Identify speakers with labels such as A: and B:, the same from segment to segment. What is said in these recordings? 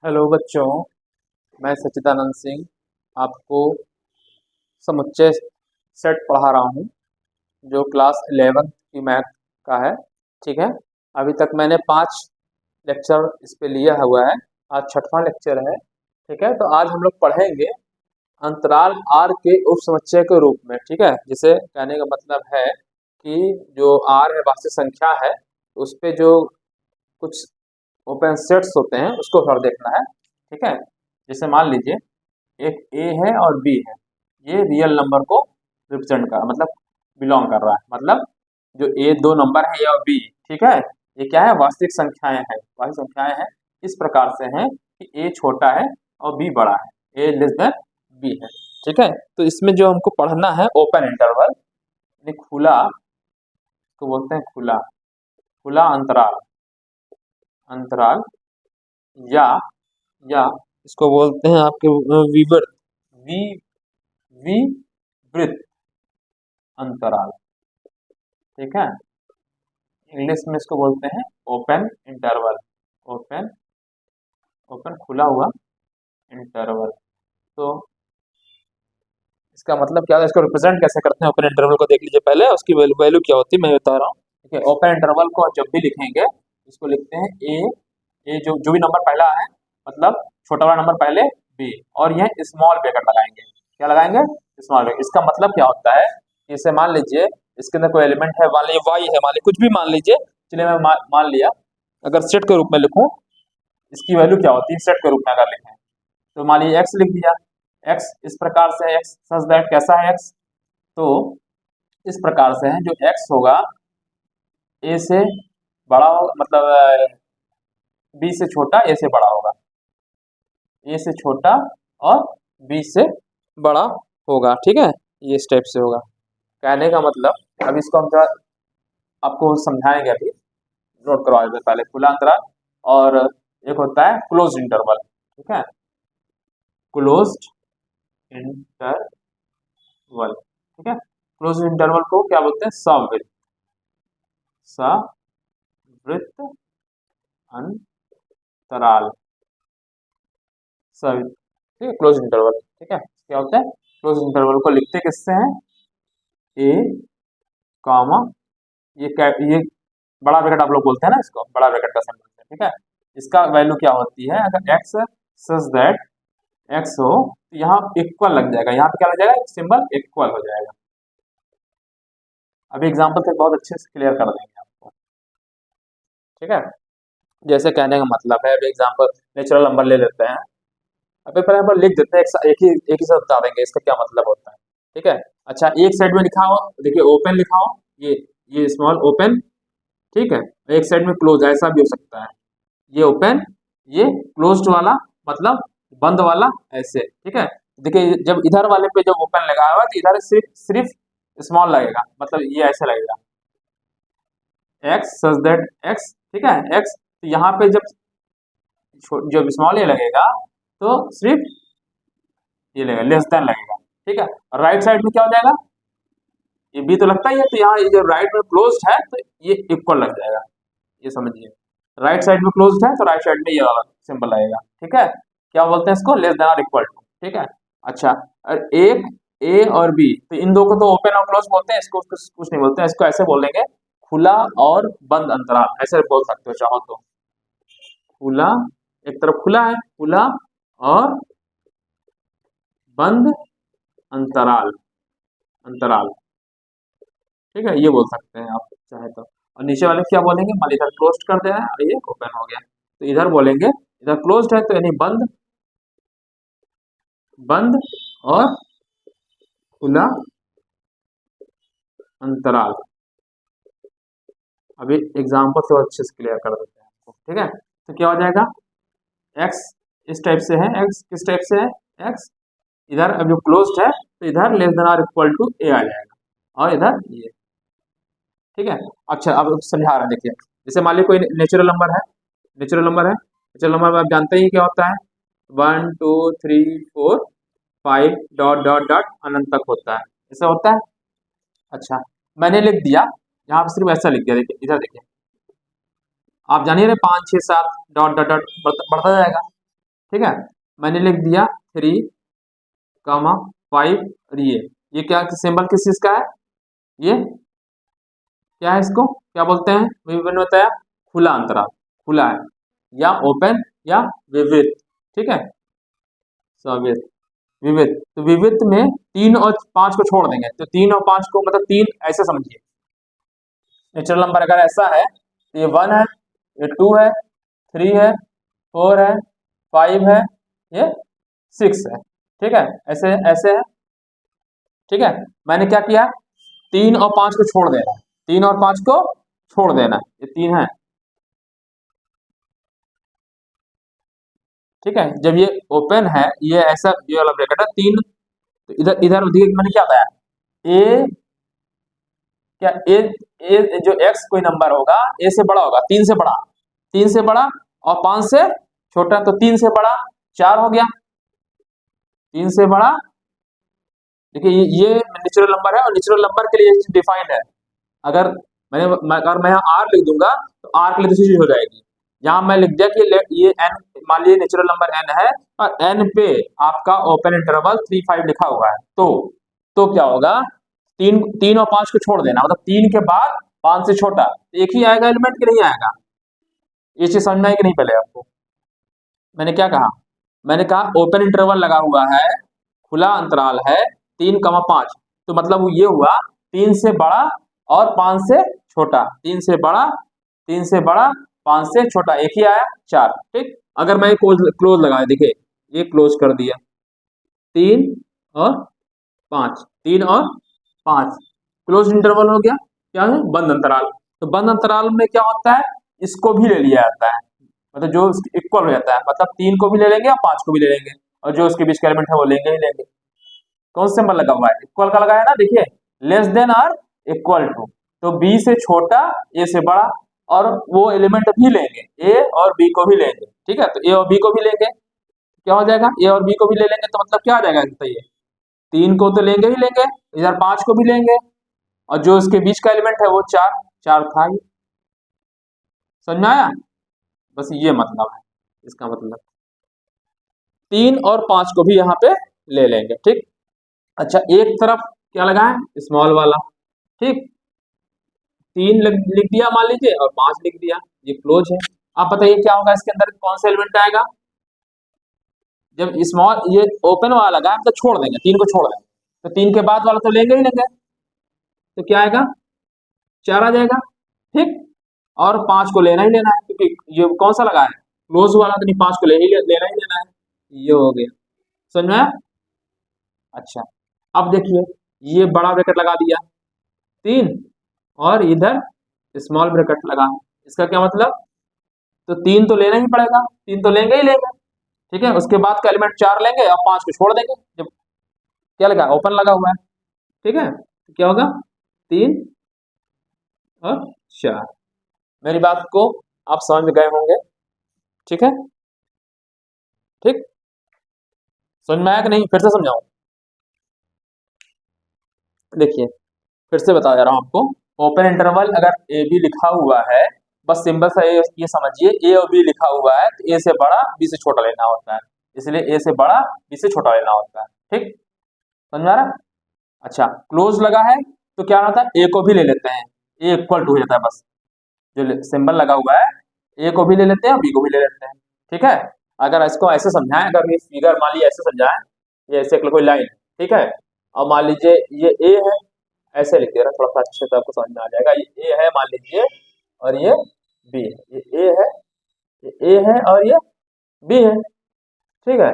A: Hello बच्चों, मैं सच्चिदानंद सिंह आपको समुच्चय सेट पढ़ा रहा हूँ जो क्लास 11th की मैथ का है। ठीक है, अभी तक मैंने 5 लेक्चर इस पे लिया हुआ है। आज छठवां लेक्चर है। ठीक है, तो आज हम लोग पढ़ेंगे अंतराल आर के उप समुच्चय के रूप में। ठीक है, जिसे कहने का मतलब है कि जो आर है वास्तविक संख्या है, उस पे जो कुछ ओपन सेट्स होते हैं उसको थोड़ा देखना है। ठीक है, जैसे मान लीजिए एक ए है और बी है, ये रियल नंबर को रिप्रेजेंट कर मतलब बिलोंग कर रहा है। मतलब जो ए दो नंबर है ए और बी, ठीक है, ये क्या है, वास्तविक संख्याएं हैं। वास्तविक संख्याएं हैं इस प्रकार से हैं कि ए छोटा है और बी बड़ा है, ए लेस देन बी है। ठीक है, तो इसमें जो हमको पढ़ना है ओपन इंटरवल यानी खुला, तो बोलते हैं खुला खुला अंतराल। अंतराल या या इसको बोलते हैं आपके विवर्त, वी विवृत अंतराल। ठीक है, इंग्लिश में इसको बोलते हैं ओपन इंटरवल। ओपन ओपन खुला हुआ इंटरवल। तो इसका मतलब क्या है, इसको रिप्रेजेंट कैसे करते हैं ओपन इंटरवल को देख लीजिए पहले, उसकी वैल्यू क्या होती है मैं बता रहा हूँ। ठीक है, ओपन इंटरवल को जब भी लिखेंगे इसको लिखते हैं ए जो जो भी नंबर पहला है, मतलब छोटा वाला नंबर पहले, बी, और यह स्मॉल ब्रैकेट लगाएंगे। क्या लगाएंगे? Small bracket. इसका मतलब क्या होता है, इसे मान लीजिए इसके अंदर कोई एलिमेंट है, मान लीजिए वाई है, मान लीजिए कुछ भी मान लीजिए, चलिए मैं मान लिया, अगर सेट के रूप में लिखूं इसकी वैल्यू क्या होती है सेट के रूप में अगर लिखें, तो मान लीजिए एक्स लिख दिया। एक्स इस प्रकार से है, एक्स सच दैट कैसा है एक्स, तो इस प्रकार से है, जो एक्स होगा ए से बड़ा होगा, मतलब बी से छोटा ए से बड़ा होगा, ए से छोटा और बी से बड़ा होगा। ठीक है, ये इस टाइप से होगा। कहने का मतलब अब इसको हम थोड़ा आपको समझाएंगे। अभी नोट करवा देते हैं पहले खुला अंतराल, और एक होता है क्लोज इंटरवल। ठीक है, क्लोज्ड इंटरवल। ठीक है, क्लोज इंटरवल को क्या बोलते हैं? सवृत्त। सवृत्त अंतराल। सवृत्त, ठीक है, क्लोज इंटरवल। ठीक है, क्या होता है? क्लोज इंटरवल को लिखते किससे हैं? ए कॉमा ये बड़ा ब्रैकेट आप लोग बोलते हैं ना, इसको बड़ा ब्रैकेट का सिंबल है। ठीक है, इसका वैल्यू क्या होती है, अगर एक्स सच दैट एक्स हो तो यहाँ इक्वल लग जाएगा, यहाँ पे क्या लग जाएगा, सिंबल इक्वल हो जाएगा। अभी एग्जांपल से बहुत अच्छे से क्लियर कर देंगे आपको। ठीक है, जैसे कहने का मतलब है, अभी एग्जांपल नेचुरल नंबर ले लेते हैं। अभी पहले हम लिख देते हैं, एक ही साथ बता देंगे इसका क्या मतलब होता है। ठीक है, अच्छा एक साइड में लिखा हो, देखिए ओपन लिखा हो, ये स्मॉल ओपन, ठीक है, एक साइड में क्लोज, ऐसा भी हो सकता है। ये ओपन, ये क्लोज्ड वाला, मतलब बंद वाला, ऐसे। ठीक है, देखिए जब इधर वाले पे जब ओपन लगा हुआ है तो इधर सिर्फ सिर्फ स्मॉल लगेगा, मतलब ये ऐसे लगेगा एक्स सच दैट एक्स। ठीक है, एक्स, तो यहाँ पे जब स्मॉल ये लगेगा तो सिर्फ ये लगेगा, लेस देन लगेगा। ठीक है, और राइट साइड में क्या हो जाएगा, ये भी तो लगता ही है, तो यहाँ ये जब राइट में क्लोज्ड है तो ये इक्वल लग जाएगा। ये समझिए, राइट साइड में क्लोज्ड है तो राइट साइड में ये वाला सिंबल लगेगा। ठीक है, क्या बोलते हैं इसको? लेस देन और इक्वल टू। ठीक है, अच्छा, और एक ए और बी, तो इन दो को तो ओपन और क्लोज बोलते हैं, इसको कुछ नहीं बोलते हैं, इसको ऐसे बोलेंगे खुला और बंद अंतराल, ऐसे बोल सकते हो चाहो तो। खुला, एक तरफ खुला है, खुला और बंद अंतराल। अंतराल, ठीक है, ये बोल सकते हैं आप चाहे तो। और नीचे वाले क्या बोलेंगे, मान लीजिए इधर क्लोज कर दे रहे हैं और ये ओपन हो गया, तो इधर बोलेंगे, इधर क्लोज्ड है तो यानी बंद, बंद और खुला अंतराल। अभी एग्जांपल से और अच्छे से क्लियर कर देते हैं आपको। ठीक है, तो क्या हो जाएगा, एक्स इस टाइप से है, एक्स किस टाइप से है, एक्स इधर अब जो क्लोज्ड है तो इधर लेस देन और इक्वल टू ए आ जाएगा, और इधर ये। ठीक है, अच्छा अब समझा रहे हैं, देखिए जैसे मान लीजिए कोई नेचुरल नंबर है, नेचुरल नंबर है, नेचुरल नंबर में आप जानते ही क्या होता है, 1 2 3 4 5 डॉट डॉट डॉट अनंत तक होता है, ऐसा होता है। अच्छा, मैंने लिख दिया यहाँ पे, सिर्फ ऐसा लिख दिया, देखिए इधर देखिए, आप जानिए 5 6 7 डॉट डॉट डॉट बढ़ता जाएगा। ठीक है, मैंने लिख दिया 3, 5 और ये क्या सिंबल किस चीज का है, ये क्या है, इसको क्या बोलते हैं, मैंने बताया खुला अंतराल, खुला है या ओपन या विविध, ठीक है, सवित विविध। तो विविध में 3 और 5 को छोड़ देंगे, तो 3 और 5 को मतलब 3 ऐसे समझिए, नेचुरल नंबर अगर ऐसा है तो ये 1 है, ये 2 है, 3 है, 4 है, 5 है, ये 6 है, ठीक है, ऐसे ऐसे है, ठीक है। मैंने क्या किया, 3 और 5 को छोड़ देना है, 3 और 5 को छोड़ देना है, ये 3 है, ठीक है। जब ये ओपन है, ये ऐसा ये वाला ब्रैकेट है 3, तो इधर इधर देखिए मैंने क्या बताया, ए क्या ए जो एक्स कोई नंबर होगा ए से बड़ा होगा, 3 से बड़ा, 3 से बड़ा और 5 से छोटा, तो 3 से बड़ा 4 हो गया, 3 से बड़ा, देखिए ये नेचुरल नंबर है और नेचुरल नंबर के लिए ये डिफाइंड है। अगर अगर मैं यहाँ आर लिख दूंगा तो आर के लिए दूसरी चीज हो जाएगी, यहाँ मैं लिख दिया कि ये एन, मान लीजिए नेचुरल नंबर एन है और एन पे आपका ओपन इंटरवल 3 5 लिखा हुआ है, तो क्या होगा, 3 और 5 को छोड़ देना, मतलब 3 के बाद 5 से छोटा एक ही आएगा एलिमेंट की नहीं आएगा, ये चीज समझना है कि नहीं पहले आपको। मैंने क्या कहा, मैंने कहा ओपन इंटरवल लगा हुआ है, खुला अंतराल है 3, 5, तो मतलब ये हुआ 3 से बड़ा और 5 से छोटा, 3 से बड़ा, 3 से बड़ा, 5 से छोटा, एक ही आया 4, ठीक। अगर मैं क्लोज क्लोज लगाया, देखिए ये क्लोज कर दिया, 3 और 5, 3 और 5 क्लोज इंटरवल हो गया, क्या है, बंद अंतराल। तो बंद अंतराल में क्या होता है, इसको भी ले लिया जाता है, मतलब जो इक्वल हो जाता है, मतलब 3 को भी ले लेंगे और 5 को भी ले लेंगे, और जो उसके बीच का एलिमेंट है वो लेंगे ही लेंगे। कौन सा सिंबल लगा हुआ है, इक्वल का लगा है ना, देखिए लेस देन और इक्वल टू, तो बी से छोटा ए से बड़ा, और वो एलिमेंट भी लेंगे, ए और बी को भी लेंगे, ठीक है, तो ए और बी को भी लेंगे, क्या हो जाएगा, ए और बी को भी ले लेंगे, तो मतलब क्या आ जाएगा, बताइए, 3 को तो लेंगे ही लेंगे, इधर 5 को भी लेंगे, और जो उसके बीच का एलिमेंट है वो 4, 4 था ही, समझ में आया, बस ये मतलब है इसका, मतलब 3 और 5 को भी यहाँ पे ले लेंगे, ठीक। अच्छा एक तरफ क्या लगा है, स्मॉल वाला, ठीक, 3 लिख दिया मान लीजिए और 5 लिख दिया, ये क्लोज है। आप बताइए क्या होगा, इसके अंदर कौन सा एलिमेंट आएगा, जब स्मॉल ये ओपन वाला लगा है तो छोड़ देंगे, 3 को छोड़ देंगे, तो 3 के बाद वाला तो लेंगे ही लेंगे, तो क्या आएगा, 4 आ जाएगा, ठीक। और 5 को लेना ही लेना है, क्योंकि ये कौन सा लगा है, क्लोज वाला, तो नहीं 5 को लेना ही लेना है, ये हो गया, समझ में आया? अच्छा अब देखिए, ये बड़ा ब्रैकेट लगा दिया 3, और इधर स्मॉल ब्रैकेट लगा है, इसका क्या मतलब, तो 3 तो लेना ही पड़ेगा, 3 तो लेंगे ही लेंगे, ठीक है, उसके बाद का एलिमेंट 4 लेंगे और 5 को छोड़ देंगे, जब क्या लगा, ओपन लगा हुआ है, ठीक है, तो क्या होगा, 3 और 4। मेरी बात को आप समझ में गए होंगे, ठीक है, ठीक, समझ में आया कि नहीं, फिर से समझाऊं, देखिए फिर से बता जा रहा हूं आपको, ओपन इंटरवल अगर ए बी लिखा हुआ है, बस सिंबल सा ये समझिए, ए और बी लिखा हुआ है तो ए से बड़ा बी से छोटा लेना होता है, इसलिए ए से बड़ा बी से छोटा लेना होता है, ठीक, समझ में आ रहा है? अच्छा क्लोज लगा है तो क्या होता है, ए को भी ले लेते हैं, ए इक्वल टू हो जाता है, बस जो सिंबल लगा हुआ है ए को भी ले लेते हैं और बी को भी ले लेते हैं, ठीक है। अगर इसको ऐसे समझाएं, अगर ये फिगर मान लीजिए ऐसे समझाएं, ये ऐसे कोई लाइन, ठीक है, और मान लीजिए ये ए है, ऐसे लिख दे रहा थोड़ा सा अच्छे से आपको समझ में आ जाएगा, ये ए है मान लीजिए और ये बी है, ये ए है, ये ए है और ये बी है, ठीक है।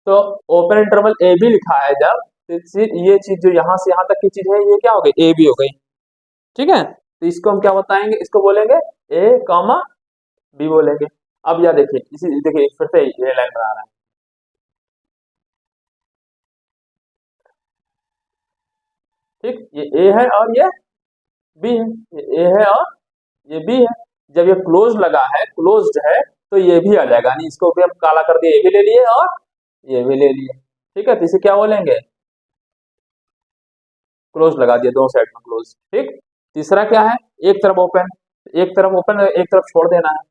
A: तो ओपन इंटरवल ए बी लिखा है जब, तो ये चीज जो यहाँ से यहाँ तक की चीज है ये क्या हो गई, ए बी हो गई, ठीक है। तो इसको हम क्या बताएंगे, इसको बोलेंगे ए कॉमा बी बोलेंगे। अब यह देखिए, इसी देखिए फिर से ये लाइन बना रहा है, ठीक, ये ए है और ये बी है, ये ए है और ये बी है। जब ये क्लोज लगा है, क्लोज्ड है, तो ये भी आ जाएगा, यानी इसको भी हम काला कर दिए, ये भी ले लिए और ये भी ले लिए, ठीक है, तो इसे क्या बोलेंगे, क्लोज लगा दिया, दोनों साइड में क्लोज, ठीक। तीसरा क्या है, एक तरफ ओपन, एक तरफ ओपन एक तरफ छोड़ देना है,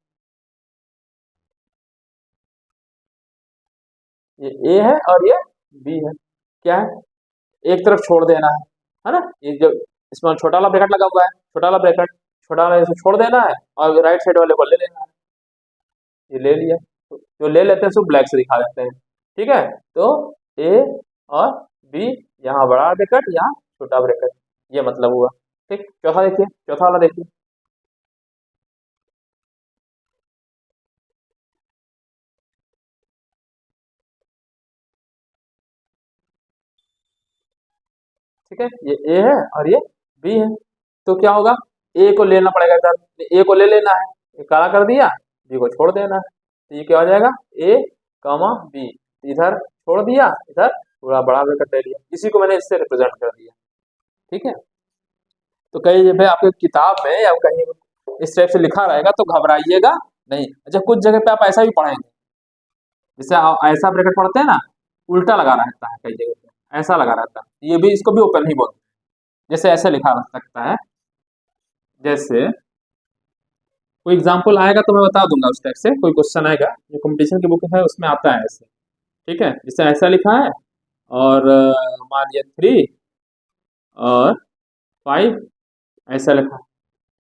A: ये ए है और ये बी है। क्या है, एक तरफ छोड़ देना है ना, ये जो इसमें छोटा वाला ब्रैकेट लगा हुआ है, छोटा वाला ब्रैकेट, छोटा वाला इसे छोड़ देना है और राइट साइड वाले को ले लेना है। ये ले लिया, तो जो ले लेते हैं उसको ब्लैक से दिखा देते हैं। ठीक है, तो ए और बी, यहाँ बड़ा ब्रैकेट यहाँ छोटा ब्रैकेट, ये मतलब हुआ। ठीक, चौथा देखिए, चौथा वाला देखिए। ठीक है, ये ए है और ये बी है, तो क्या होगा, ए को लेना पड़ेगा इधर, ए को ले लेना है, ये काला कर दिया, बी को छोड़ देना है, तो ये क्या हो जाएगा, ए कॉमा बी, इधर छोड़ दिया, इधर पूरा बड़ा ब्रैकेट ले लिया, इसी को मैंने इससे रिप्रेजेंट कर दिया। ठीक है, तो कहीं जगह आपके किताब में या कहीं इस टाइप से लिखा रहेगा तो घबराइएगा नहीं। अच्छा, कुछ जगह पे आप ऐसा भी पढ़ेंगे, जैसे ऐसा ब्रैकेट पढ़ते हैं ना, उल्टा लगा रहता है, कई जगह पे ऐसा लगा रहता है, ये भी, इसको भी ओपन ही बोलते हैं। जैसे ऐसे लिखा रह सकता है, जैसे कोई एग्जाम्पल आएगा तो मैं बता दूंगा, उस टाइप से कोई क्वेश्चन आएगा जो कंपटीशन की बुक है उसमें आता है ऐसे। ठीक है, जैसे ऐसा लिखा है और मान लिया 3 और 5, ऐसा लिखा,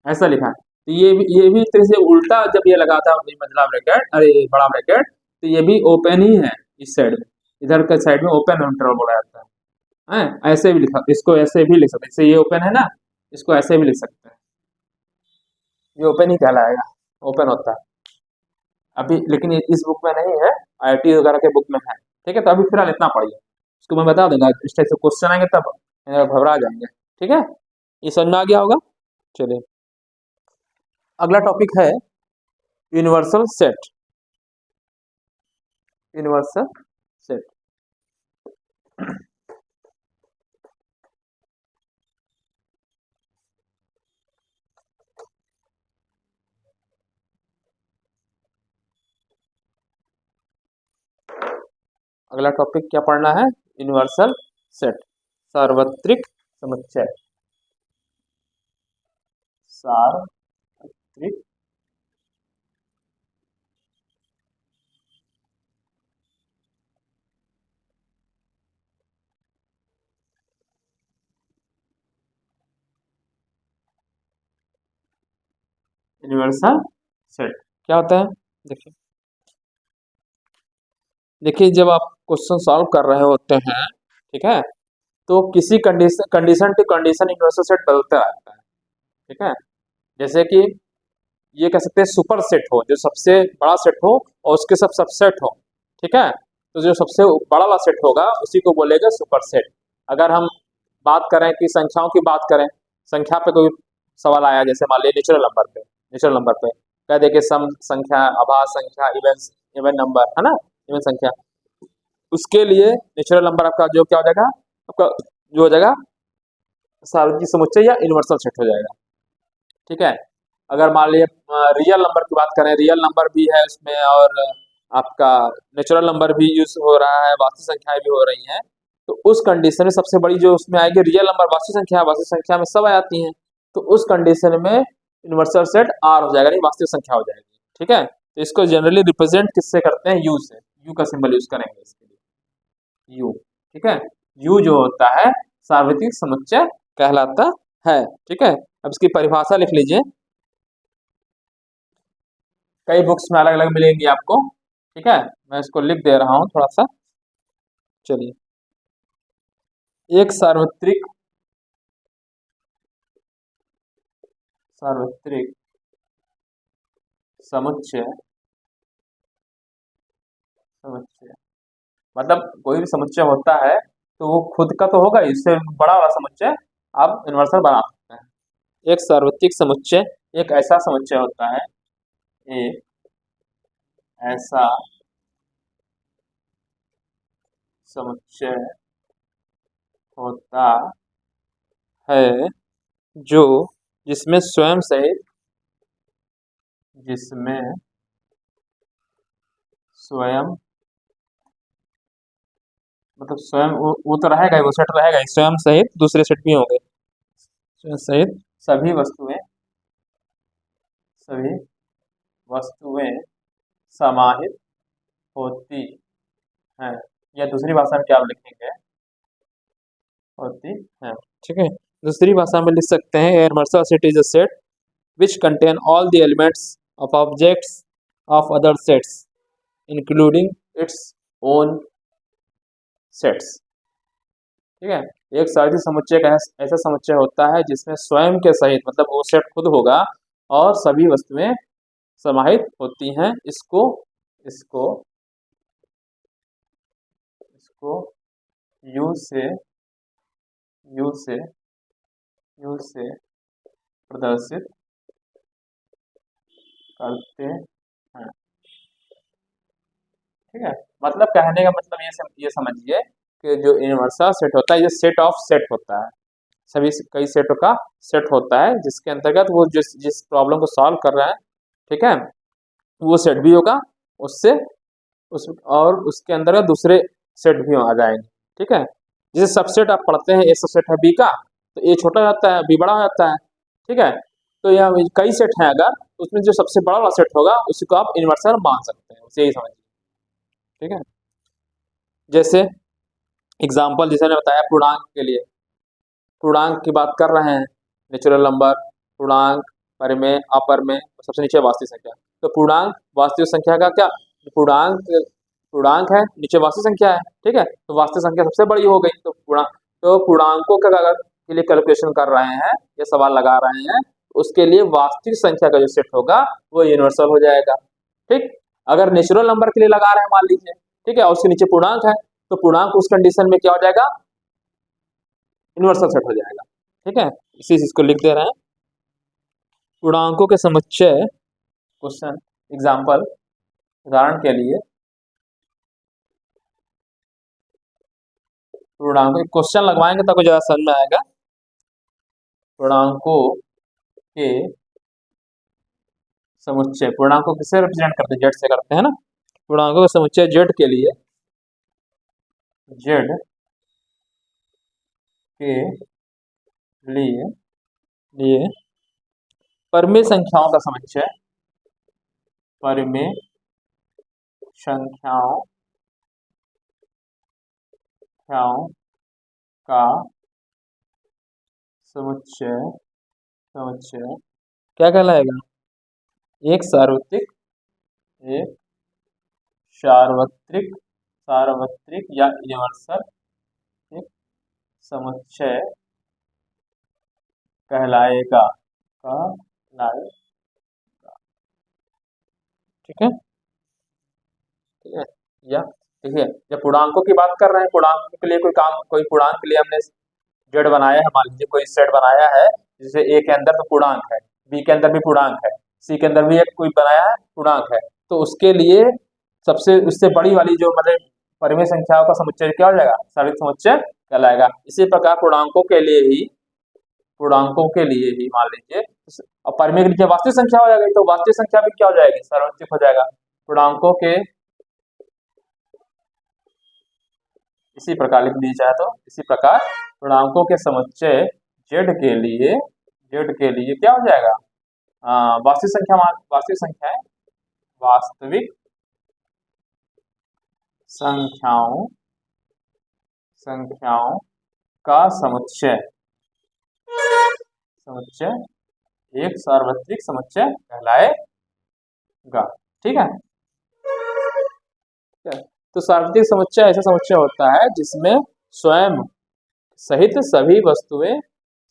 A: ऐसा लिखा है, तो ये भी एक तरह से उल्टा, जब ये लगा था मंझला ब्रैकेट, अरे बड़ा ब्रैकेट, तो ये भी ओपन ही है इस साइड में, इधर के साइड में ओपन इंटरवल बोला जाता है, ऐसे भी लिखा, इसको ऐसे भी लिख सकते हैं, जैसे ये ओपन है ना, इसको ऐसे भी लिख सकते हैं, ये ओपन ही कहलाएगा, ओपन होता है अभी, लेकिन इस बुक में नहीं है, आईआईटी वगैरह के बुक में है। ठीक है, तो अभी फिलहाल इतना पढ़िए, उसको मैं बता दूंगा, इस टाइप से क्वेश्चन आएंगे तब घबरा जाएंगे। ठीक है, ये समझ में आ गया होगा। चलिए, अगला टॉपिक है यूनिवर्सल सेट। यूनिवर्सल सेट, अगला टॉपिक क्या पढ़ना है, यूनिवर्सल सेट, सार्वत्रिक समुच्चय, सार्वत्रिक यूनिवर्सल सेट क्या होता है। देखिए, देखिए जब आप क्वेश्चन सॉल्व कर रहे होते हैं, ठीक है, तो किसी condition to condition universal set बदलता रहता है। ठीक है, जैसे कि ये कह सकते हैं सुपर सेट हो, जो सबसे बड़ा सेट हो और उसके सब सबसेट हो। ठीक है, तो जो सबसे बड़ा वाला सेट होगा उसी को बोलेगा सुपर सेट। अगर हम बात करें कि संख्याओं की बात करें, संख्या पे कोई सवाल आया, जैसे मान लीजिए नेचुरल नंबर पे, नेचुरल नंबर पे कह दे कि सम संख्या, आभास संख्या, इवन इवन नंबर है ना, इवन संख्या, उसके लिए नेचुरल नंबर आपका जो क्या हो जाएगा, आपका जो हो जाएगा सार्वत्रिक समुच्चय या यूनिवर्सल सेट हो जाएगा। ठीक है, अगर मान लीजिए रियल नंबर की बात करें, रियल नंबर भी है उसमें और आपका नेचुरल नंबर भी यूज हो रहा है, वास्तविक संख्याएं भी हो रही हैं, तो उस कंडीशन में सबसे बड़ी जो उसमें आएगी रियल नंबर, वास्तविक संख्या में सब आ जाती हैं, तो उस कंडीशन में यूनिवर्सल सेट आर हो जाएगा, नहीं वास्तविक संख्या हो जाएगी। ठीक है, तो इसको जनरली रिप्रेजेंट किससे करते हैं, यू से, यू का सिंबल यूज करेंगे इसके लिए, यू। ठीक है, यू जो होता है सार्वत्रिक समुच्चय कहलाता है। ठीक है, अब इसकी परिभाषा लिख लीजिए, कई बुक्स में अलग अलग मिलेंगी आपको। ठीक है, मैं इसको लिख दे रहा हूँ थोड़ा सा। चलिए, एक सार्वत्रिक, सार्वत्रिक समुच्चय, समुच्चय मतलब कोई भी समुच्चय होता है तो वो खुद का तो होगा, इससे बड़ा वाला समुच्चय आप यूनिवर्सल बना सकते हैं। एक सार्वत्रिक समुच्चय एक ऐसा समुच्चय होता है, एक ऐसा समुच्चय होता है जो, जिसमें स्वयं सहित, जिसमें स्वयं, मतलब स्वयं वो तो रहेगा ही, वो सेट रहेगा ही, स्वयं सहित दूसरे सेट भी होंगे, स्वयं सहित सभी वस्तुएं, सभी वस्तुएं समाहित होती हैं, या दूसरी भाषा में क्या आप लिखेंगे, होती हैं। ठीक है, दूसरी भाषा में लिख सकते हैं a immersive set is a set which contain all the elements of objects of other sets including its own sets। ठीक है, एक सारथी समुच्चय का ऐसा समुच्चय होता है जिसमें स्वयं के सहित मतलब वो सेट खुद होगा और सभी वस्तुएं समाहित होती हैं। इसको इसको इसको यू से यू से यू से प्रदर्शित करते हैं। ठीक है, मतलब कहने का मतलब ये समझिए कि जो यूनिवर्सल सेट होता है ये सेट ऑफ सेट होता है, सभी कई सेटों का सेट होता है जिसके अंतर्गत वो जिस प्रॉब्लम को सॉल्व कर रहा है, ठीक है, वो सेट भी होगा उससे उस और उसके अंतर्गत दूसरे सेट भी आ जाएंगे। ठीक है, जैसे सबसेट आप पढ़ते हैं, ए सबसेट है बी का तो ए छोटा हो जाता है बी बड़ा हो जाता है। ठीक है, तो यहाँ कई सेट हैं, अगर उसमें जो सबसे बड़ा वाला सेट होगा उसी को आप यूनिवर्सल मान सकते हैं, उसे यही समझिए। ठीक है, जैसे एग्जाम्पल जैसे मैंने बताया पूर्णांक के लिए, पूर्णांक की बात कर रहे हैं, नेचुरल नंबर, पूर्णांक, परिमेय, अपरिमेय, सबसे नीचे वास्तविक संख्या। तो पूर्णांक वास्तविक संख्या का क्या, पूर्णांक है, नीचे वास्तविक संख्या है। ठीक है, तो वास्तविक संख्या सबसे बड़ी हो गई, तो पूर्णांकों का अगर के लिए कैलकुलेशन कर रहे हैं या सवाल लगा रहे हैं, उसके लिए वास्तविक संख्या का जो सेट होगा वो यूनिवर्सल हो जाएगा। ठीक, अगर नेचुरल नंबर के लिए लगा रहे हैं मान लीजिए, ठीक है, और उसके नीचे पूर्णांक है, तो पूर्णांक उस कंडीशन में क्या हो जाएगा, यूनिवर्सल सेट हो जाएगा। ठीक है, इसी चीज को लिख दे रहे हैं, पूर्णांकों के समुच्चय, क्वेश्चन एग्जाम्पल, उदाहरण के लिए पूर्णांकों क्वेश्चन लगवाएंगे तब ज्यादा समझ में आएगा। पूर्णांकों के समुच्चय, पूर्णांकों किससे रिप्रेजेंट करते हैं, जेड से करते हैं ना। पूर्णांकों का समुच्चय जेड के लिए, जेड के लिए परिमेय संख्याओं का समुच्चय, परिमेय संख्याओं का समुच्चय क्या कहलाएगा, एक सार्वत्रिक या यूनिवर्सल एक समुच्चय कहलाएगा। ठीक है, ठीक है, या देखिए जब पूर्णांकों की बात कर रहे हैं, पूर्णांकों के लिए कोई पूर्णांक के लिए हमने जेड बनाया है, मान लीजिए कोई सेट बनाया है, जैसे ए के अंदर तो पूर्णांक है, बी के अंदर भी पूर्णांक है, सी के अंदर भी एक कोई बनाया है पूर्णांक है, तो उसके लिए सबसे उससे बड़ी वाली जो मतलब परिमेय संख्याओं का समुच्चय क्या हो जाएगा, सार्वत्रिक समुच्चय कहलाएगा। इसी प्रकार पूर्णांकों के लिए ही मान लीजिए, और परिमेय के नीचे वास्तविक संख्या हो जाएगी, तो वास्तविक संख्या भी क्या हो जाएगी, सार्वत्रिक हो जाएगा। पूर्णांकों के इसी प्रकार लिख दी जाए तो इसी प्रकार पूर्णांकों के समुच्चय जेड के लिए क्या हो जाएगा, वास्तविक संख्याओं का समुच्चय एक सार्वत्रिक समुच्चय कहलाएगा। ठीक है, तो सार्वत्रिक समुच्चय ऐसा समुच्चय होता है जिसमें स्वयं सहित सभी वस्तुएं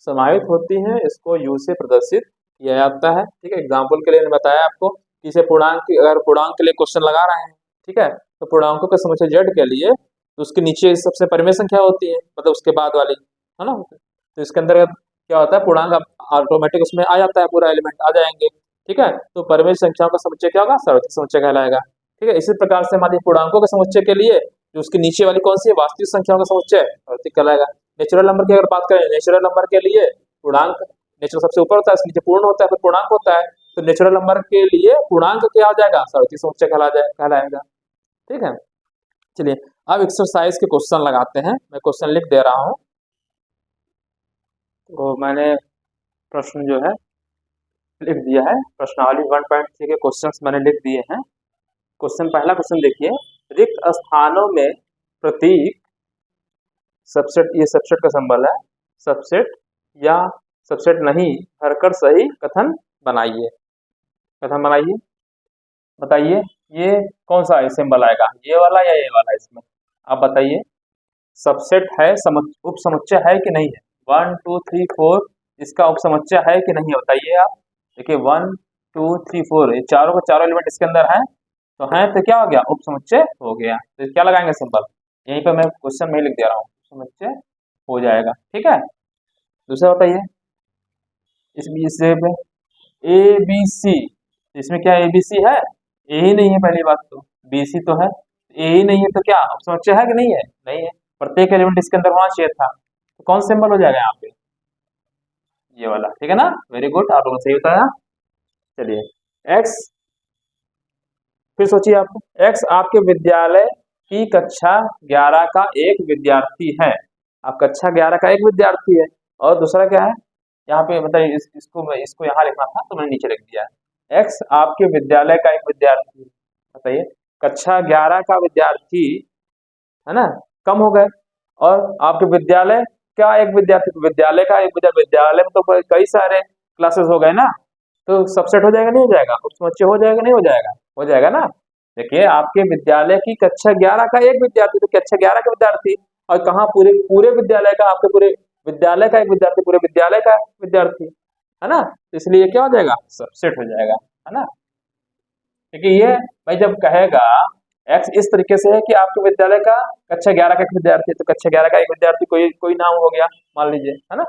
A: समाहित होती हैं, इसको यू से प्रदर्शित किया जाता है। ठीक है, एग्जाम्पल के लिए मैंने बताया आपको कि इसे अगर पूर्णांक के लिए क्वेश्चन लगा रहे हैं, ठीक है, तो पूर्णांकों के समुच्चय जेड के लिए तो उसके नीचे सबसे परिमेय संख्या होती है, मतलब उसके बाद वाली है ना, तो इसके अंदर क्या होता है, पूर्णांक ऑटोमेटिक उसमें आ जाता है, पूरा एलिमेंट आ जाएंगे। ठीक है, तो परिमेय संख्याओं का समुच्चय क्या होगा, सार्वत्रिक समुच्चय कहलाएगा। ठीक है, इसी प्रकार से हमारी पूर्णांकों के समुच्चय के लिए जो उसके नीचे वाली कौन सी है, वास्तविक संख्याओं का समुच्चय सार्वत्रिक कहलाएगा। नेचुरल नंबर की अगर बात करें, नेचुरल नंबर के लिए पूर्णांक नेचुरल सबसे ऊपर होता है, नीचे पूर्ण होता है, फिर पूर्णांक होता है, तो नेचुरल नंबर के लिए पूर्णांक क्या हो जाएगा, सार्वत्रिक समुच्चय कहलाएगा। ठीक है, चलिए अब एक्सरसाइज के क्वेश्चन लगाते हैं, मैं क्वेश्चन लिख दे रहा हूँ, तो मैंने प्रश्न जो है लिख दिया है, प्रश्नावली 1.3 के क्वेश्चंस मैंने लिख दिए हैं। पहला क्वेश्चन देखिए, रिक्त स्थानों में प्रतीक सबसेट, ये सबसेट का सिंबल है, सबसेट या सबसेट नहीं भरकर सही कथन बनाइए। कथन बनाइए, बताइए ये कौन सा सिंबल आएगा, ये वाला या ये वाला? इसमें आप बताइए सबसेट है, उप समुच्चय है कि नहीं है? 1 2 3 4 इसका उप समुच्चय है कि नहीं है बताइए आप। देखिए 1 2 3 4 ये चारों के चारों एलिमेंट इसके अंदर हैं, तो हैं तो क्या हो गया, उप समुच्चय हो गया। तो क्या लगाएंगे सिंबल, यहीं पर मैं क्वेश्चन में लिख दे रहा हूँ, उप समुच्चय हो जाएगा। ठीक है, दूसरा बताइए इसमें ए बी सी, इसमें क्या ए बी सी है? ए ही नहीं है पहली बात, तो बी सी तो है, ए ही नहीं है तो क्या उप समुच्चय है कि नहीं है? नहीं है, प्रत्येक एलिमेंट इसके अंदर होना चाहिए था, तो कौन सिंबल हो जाएगा यहाँ पे, ये वाला। ठीक है ना, वेरी गुड, आप लोगों ने सही बताया। चलिए एक्स, फिर सोचिए आप, एक्स आपके विद्यालय की कक्षा 11 का एक विद्यार्थी है। आप कक्षा 11 का एक विद्यार्थी है, और दूसरा क्या है यहाँ पे, मतलब इसको यहाँ लिखना था तो मैंने नीचे लिख दिया है। एक्स आपके विद्यालय का एक विद्यार्थी, बताइए कक्षा 11 का विद्यार्थी है ना, कम हो गए, और आपके विद्यालय का एक विद्यार्थी, विद्यालय का एक विद्यालय में तो कई सारे क्लासेस हो गए ना, तो सबसेट हो जाएगा नहीं हो जाएगा, उपसमुच्चय हो जाएगा नहीं हो जाएगा? हो जाएगा ना। देखिए आपके विद्यालय की कक्षा 11 का एक विद्यार्थी, तो कक्षा 11 का विद्यार्थी, और कहाँ पूरे पूरे विद्यालय का, आपके पूरे विद्यालय का एक विद्यार्थी, पूरे विद्यालय का विद्यार्थी है ना, तो इसलिए क्या हो जाएगा, सबसेट हो जाएगा, है ना। क्योंकि ये भाई जब कहेगा एक्स इस तरीके से है कि आपके विद्यालय का कक्षा 11 का एक विद्यार्थी, तो कक्षा 11 का एक विद्यार्थी कोई कोई नाम हो गया मान लीजिए, है ना,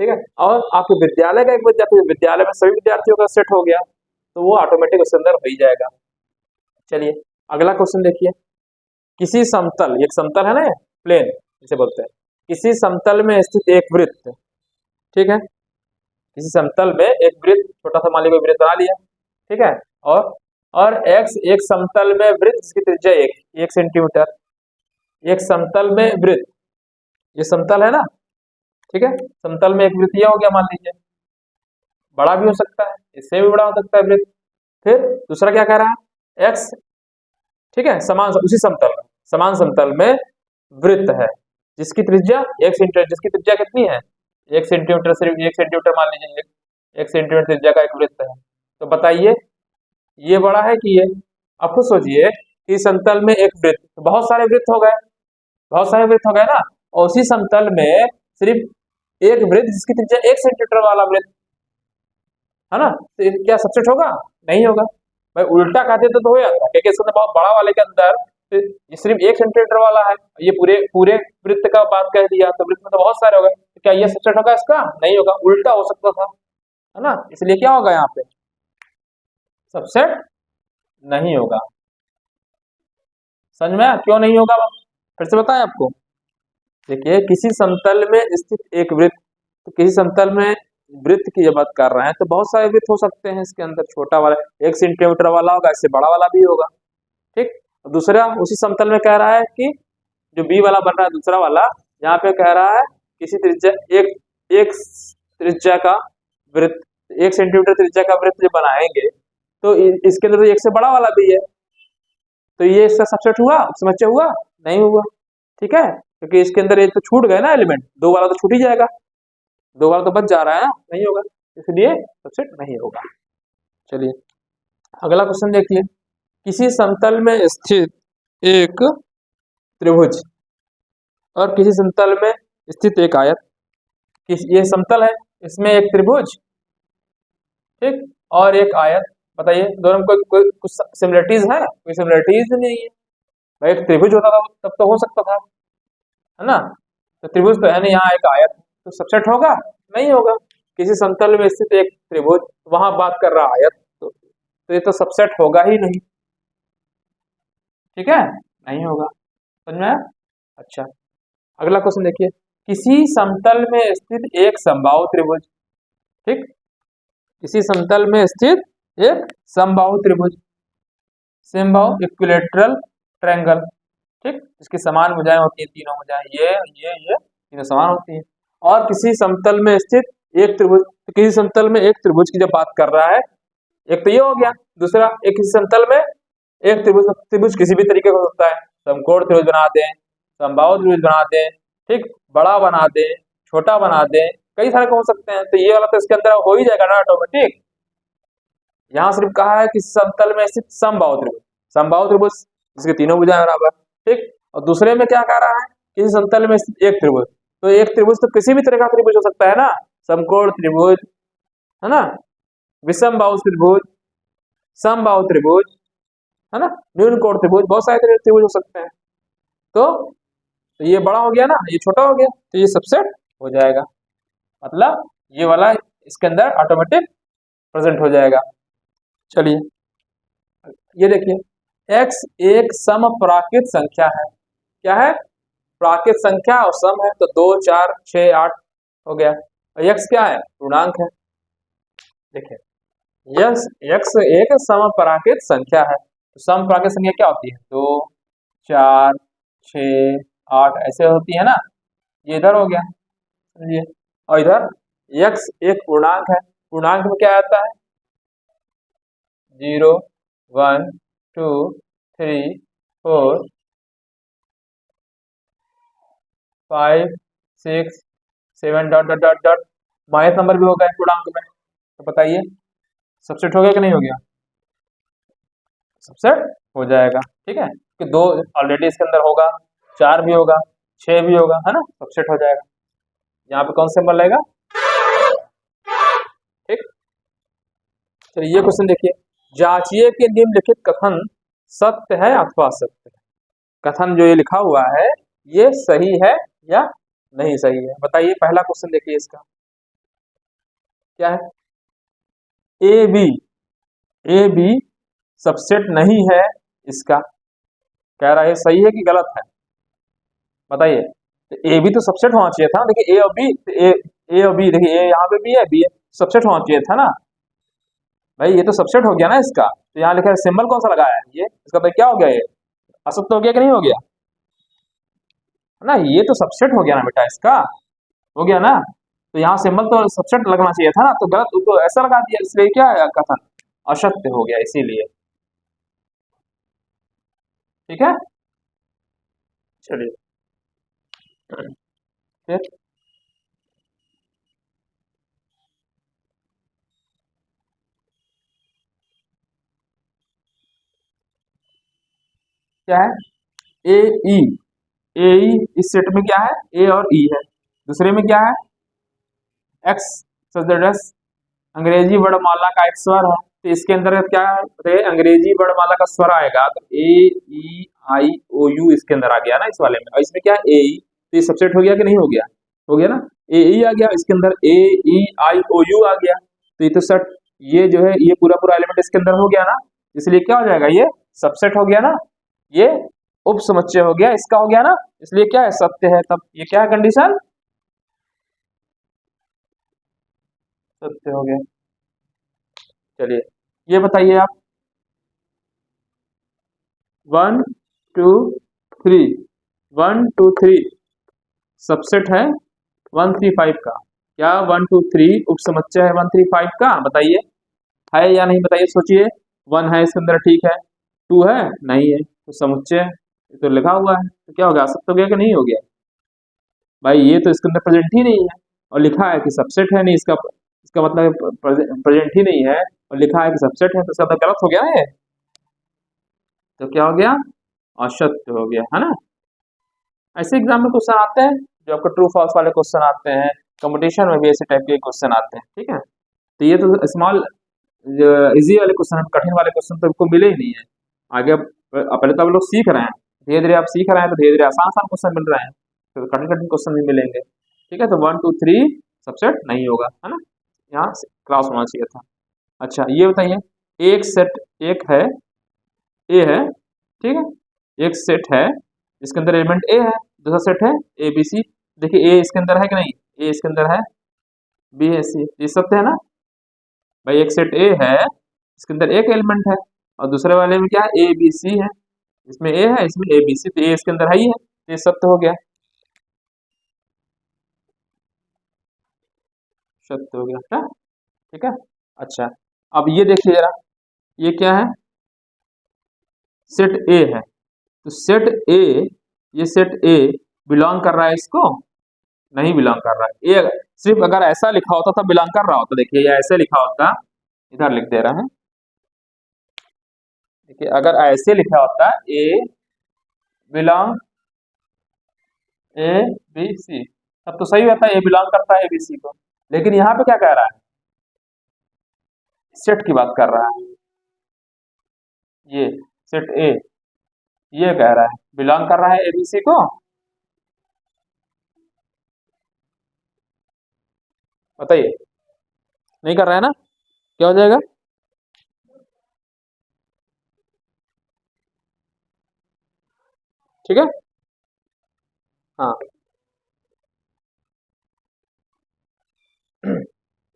A: ठीक है, और आपके विद्यालय का एक विद्यार्थी, विद्यालय में सभी विद्यार्थियों का सेट हो गया, तो वो ऑटोमेटिक उसके अंदर हो ही जाएगा। चलिए अगला क्वेश्चन देखिए, किसी समतल, एक समतल है ना, प्लेन जिसे बोलते हैं, किसी समतल में स्थित एक वृत्त, ठीक है, किसी समतल में एक वृत्त, छोटा सा मान लीजिए वृत्त बना लिया, ठीक है, और एक्स एक समतल में वृत्त जिसकी त्रिज्या 1 सेंटीमीटर, एक समतल में वृत्त, ये समतल है ना, ठीक है, समतल में एक वृत्त यह हो गया मान लीजिए, बड़ा भी हो सकता है, इससे भी बड़ा हो सकता है वृत्त। फिर दूसरा क्या कह रहा है, एक्स, ठीक है, समान उसी समतल में, समान समतल में वृत्त है जिसकी त्रिज्या 1 सेंटीमीटर, जिसकी त्रिज्या कितनी है 1 सेंटीमीटर, सिर्फ 1 सेंटीमीटर मान लीजिए, 1 सेंटीमीटर त्रिज्या का एक वृत्त है, तो बताइए ये बड़ा है कि ये? अब खुद सोचिए कि समतल में एक वृत्त, तो बहुत सारे वृत्त हो गए, बहुत सारे वृत्त हो गए ना, और उसी समतल में सिर्फ एक वृत्त जिसकी त्रिज्या 1 सेंटीमीटर वाला वृत्त, है ना, तो क्या सबसेट होगा? नहीं होगा भाई, उल्टा कहते तो हो जाता, क्योंकि इसके अंदर बहुत बड़ा वाले के अंदर ये सिर्फ 1 सेंटीमीटर वाला है, ये पूरे पूरे वृत्त का बात कह दिया, तो वृत्त में तो बहुत सारे हो गए, तो क्या ये सबसेट होगा इसका? नहीं होगा, उल्टा हो सकता था, है ना, इसलिए क्या होगा यहाँ पे, सबसेट नहीं होगा। समझ में क्यों नहीं होगा, फिर से बताएं आपको। देखिए किसी समतल में स्थित एक वृत्त, तो किसी समतल में वृत्त की जब बात कर रहे हैं तो बहुत सारे वृत्त हो सकते हैं इसके अंदर, छोटा वाला 1 सेंटीमीटर वाला होगा, इससे बड़ा वाला भी होगा, ठीक। दूसरा उसी समतल में कह रहा है कि जो बी वाला बन रहा है दूसरा वाला, यहाँ पे कह रहा है किसी त्रिज्या एक त्रिज्या का वृत्त, 1 सेंटीमीटर त्रिज्या का वृत्त जो बनाएंगे, तो इसके अंदर तो एक से बड़ा वाला भी है, तो ये इसका सबसेट हुआ, समझे हुआ? नहीं हुआ, ठीक है, क्योंकि इसके अंदर एक तो छूट गए ना एलिमेंट, 2 वाला तो छूट ही जाएगा, 2 वाला तो बच जा रहा है ना, नहीं होगा, इसलिए सबसेट नहीं होगा। चलिए अगला क्वेश्चन देखिए, किसी समतल में स्थित एक त्रिभुज और किसी समतल में स्थित एक आयत, ये समतल है, इसमें एक त्रिभुज, ठीक, और एक आयत, बताइए दोनों में कोई कुछ सिमिलरिटीज है? कोई सिमिलरिटीज नहीं है भाई, एक त्रिभुज होता था तब तो हो सकता था, है ना, तो त्रिभुज तो है नहीं, यहाँ एक आयत, तो सबसेट होगा? नहीं होगा। किसी समतल में स्थित एक त्रिभुज, वहां बात कर रहा आयत, तो ये तो सबसेट होगा ही नहीं, ठीक है, नहीं होगा, समझ में आया? अच्छा अगला क्वेश्चन देखिए, किसी समतल में स्थित एक समबाहु त्रिभुज, ठीक, किसी समतल में स्थित एक समबाहु त्रिभुज, समबाहु इक्विलेटरल ट्रायंगल, ठीक, इसकी समान भुजाएं होती हैं, तीनों भुजाएं, ये तीनों समान होती हैं, और किसी समतल में स्थित एक त्रिभुज, तो किसी समतल में एक त्रिभुज की जब बात कर रहा है, एक तो ये हो गया, दूसरा एक किसी समतल में एक त्रिभुज, त्रिभुज किसी भी तरीके का हो सकता है, समकोण त्रिभुज बना दें, समबाहु त्रिभुज बना दें, ठीक, बड़ा बना दें, छोटा बना दें, कई सारे हो सकते हैं। तो ये वाला तो इसके अंदर हो ही जाएगा ना ऑटोमेटिक। यहाँ सिर्फ कहा है कि समतल में स्थित समबाहु त्रिभुज, समबाहु त्रिभुज जिसके तीनों भुजाएं बराबर, ठीक। और दूसरे में क्या कह रहा है, किसी समतल में स्थित एक त्रिभुज। तो एक त्रिभुज तो किसी भी तरह का त्रिभुज हो सकता है ना, समकोण त्रिभुज, है ना, विषम बाहु त्रिभुज, समबाहु त्रिभुज, है ना, न्यून कोण त्रिभुज, बहुत सारे तरह के त्रिभुज हो सकते हैं। तो ये बड़ा हो गया ना, ये छोटा हो गया, तो ये सबसेट हो जाएगा, मतलब ये वाला इसके अंदर ऑटोमेटिक प्रेजेंट हो जाएगा। चलिए ये देखिए, x एक समप्राकृत संख्या है। क्या है? प्राकृत संख्या और सम है, तो 2 4 6 8 हो गया। और x क्या है? पूर्णांक है। देखिए x एक समप्राकृत संख्या है। तो समप्राकृत संख्या क्या होती है? 2 4 6 8 ऐसे होती है ना। ये इधर हो गया, समझिए। और इधर x एक पूर्णांक है। पूर्णांक में क्या आता है? 0 1 2 3 4 5 6 7 dot dot dot dot, minus number भी होगा पूर्णांक में। तो बताइए सबसेट हो गया कि नहीं हो गया? सबसेट हो जाएगा, ठीक है। कि 2 ऑलरेडी इसके अंदर होगा, 4 भी होगा, 6 भी होगा, है ना, सबसेट हो जाएगा। यहाँ पे कौन सिंबल रहेगा? ठीक। चलिए ये क्वेश्चन देखिए, जांचिए कि निम्नलिखित कथन सत्य है अथवा असत्य है। कथन जो ये लिखा हुआ है ये सही है या नहीं सही है, बताइए। पहला क्वेश्चन देखिए, इसका क्या है? ए बी सबसेट नहीं है इसका। कह रहा है सही है कि गलत है, बताइए। तो ए बी तो सबसेट होना चाहिए था। देखिए ए और बी, ए और बी, देखिए ए यहाँ पे भी है, बी है, सबसेट होना चाहिए था ना भाई। ये तो सबसेट हो गया ना इसका। तो यहाँ लिखा है सिंबल कौन सा लगाया है? ये इसका तो क्या हो गया? ये असत्य हो गया कि नहीं हो गया? है ना, ये तो सबसेट हो गया ना बेटा, इसका हो गया ना। तो यहाँ सिंबल तो सबसेट लगना चाहिए था ना, तो गलत तो ऐसा लगा दिया, इसलिए क्या है कथन असत्य हो गया, इसीलिए। ठीक है, चलिए फिर क्या है? ए ई, ए ई इस सेट में क्या है? ए और ई है। दूसरे में क्या है? एक्स सदृश अंग्रेजी वर्णमाला का एक स्वर है। तो इसके अंदर क्या है? तो अंग्रेजी वर्णमाला का स्वर आएगा, तो ए ई आई ओ यू इसके अंदर आ गया ना इस वाले में। और इसमें क्या है? ए ई। तो ये सबसेट हो गया कि नहीं हो गया? हो गया ना। ए ई आ गया, इसके अंदर ए ई आई ओ यू आ गया। तो ये तो सेट, ये जो है ये पूरा पूरा एलिमेंट इसके अंदर हो गया ना, इसलिए क्या हो जाएगा? ये सबसेट हो गया ना, ये उप समुच्चय हो गया, इसका हो गया ना, इसलिए क्या है? सत्य है। तब ये क्या है कंडीशन? सत्य हो गया। चलिए ये बताइए आप, 1 2 3, 1 2 3 सबसेट है 1 3 5 का। क्या 1 2 3 उप समुच्चय है 1 3 5 का? बताइए है या नहीं, बताइए, सोचिए। 1 है इसके अंदर, ठीक है। 2 है, नहीं है, तो समुच्चय ये तो लिखा हुआ है, तो क्या हो गया? सत्य हो गया कि नहीं हो गया? भाई ये तो इसके अंदर प्रेजेंट ही नहीं है, और लिखा है कि सबसेट है नहीं, इसका इसका मतलब प्रेजेंट ही नहीं है, और लिखा है कि सबसेट है, तो इसका मतलब गलत हो गया ना ये। तो क्या हो गया? असत्य हो गया, है ना। ऐसे एग्जाम में क्वेश्चन आते हैं जो आपको ट्रू फॉल्स वाले क्वेश्चन आते हैं, कंपटीशन में भी ऐसे टाइप के क्वेश्चन आते हैं, ठीक है। तो ये तो स्मॉल इजी वाले क्वेश्चन, कठिन वाले क्वेश्चन तो आपको मिले ही नहीं है। आगे पहले तो आप लोग सीख रहे हैं, धीरे धीरे आप सीख रहे हैं, तो धीरे धीरे आसान आसान क्वेश्चन मिल रहे हैं, तो कठिन कठिन क्वेश्चन भी मिलेंगे, ठीक है। तो 1 2 3 सबसेट नहीं होगा, है ना, यहाँ क्रॉस होना चाहिए था। अच्छा ये बताइए, एक सेट एक है, ए है, ठीक है, एक सेट है इसके अंदर एलिमेंट ए है, दूसरा सेट है ए बी सी। देखिए ए इसके अंदर है कि नहीं? ए इसके अंदर है, बी है, सी, ये सत्य है ना भाई। एक सेट ए है, इसके अंदर एक एलिमेंट है, और दूसरे वाले में क्या है? ए बी सी है, इसमें ए है, इसमें ए बी सी, तो ए इसके अंदर है ही है, तो ये सत्य हो गया, सत्य हो गया, ठीक है। अच्छा अब ये देखिए जरा, ये क्या है? सेट ए है, तो सेट ए ये सेट ए बिलोंग कर रहा है इसको, नहीं बिलोंग कर रहा है। ये सिर्फ अगर ऐसा लिखा होता तो बिलोंग कर रहा होता। देखिए ये ऐसे लिखा होता, इधर लिख दे रहे हैं। देखिए अगर ऐसे लिखा होता ए बिलोंग ए बी सी, तब तो सही होता है, ए बिलोंग करता है ए बी सी को। लेकिन यहाँ पे क्या कह रहा है, सेट की बात कर रहा है। ये सेट ए ये कह रहा है बिलोंग कर रहा है एबीसी को। बताइए, नहीं कर रहा है ना, क्या हो जाएगा? ठीक है, हाँ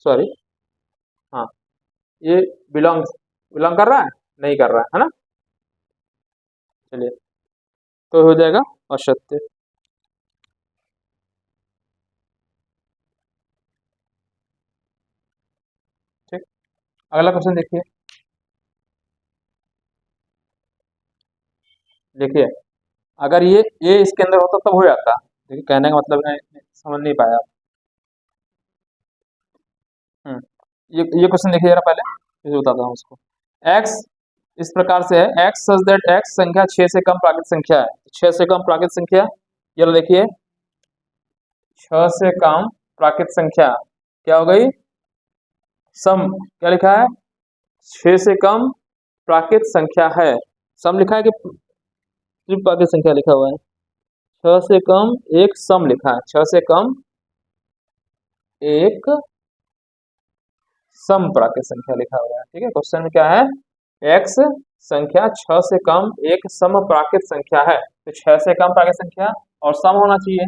A: सॉरी, हाँ ये बिलोंग बिलोंग कर रहा है, नहीं कर रहा है ना। चलिए तो हो जाएगा असत्य। ठीक, अगला क्वेश्चन देखिए। देखिए अगर ये ए इसके अंदर होता तब हो जाता। देखिए कहने का मतलब है, समझ नहीं पाया आप। हम्म, ये क्वेश्चन देखिए जरा पहले, फिर बताता हूँ उसको। एक्स इस प्रकार से है, एक्स सच दैट एक्स संख्या 6 से कम प्राकृत संख्या है। 6 से कम प्राकृत संख्या, ये लो देखिए 6 से कम प्राकृत संख्या क्या हो गई, सम क्या लिखा है, 6 से कम प्राकृत संख्या है। सम लिखा है कि सिर्फ प्राकृत संख्या लिखा हुआ है? 6 से कम एक सम लिखा है, 6 से कम एक सम प्राकृत संख्या लिखा हुआ है। ठीक है, क्वेश्चन में क्या है, एक्स संख्या 6 से कम एक सम प्राकृत संख्या है। तो 6 से कम प्राकृत संख्या और सम होना चाहिए।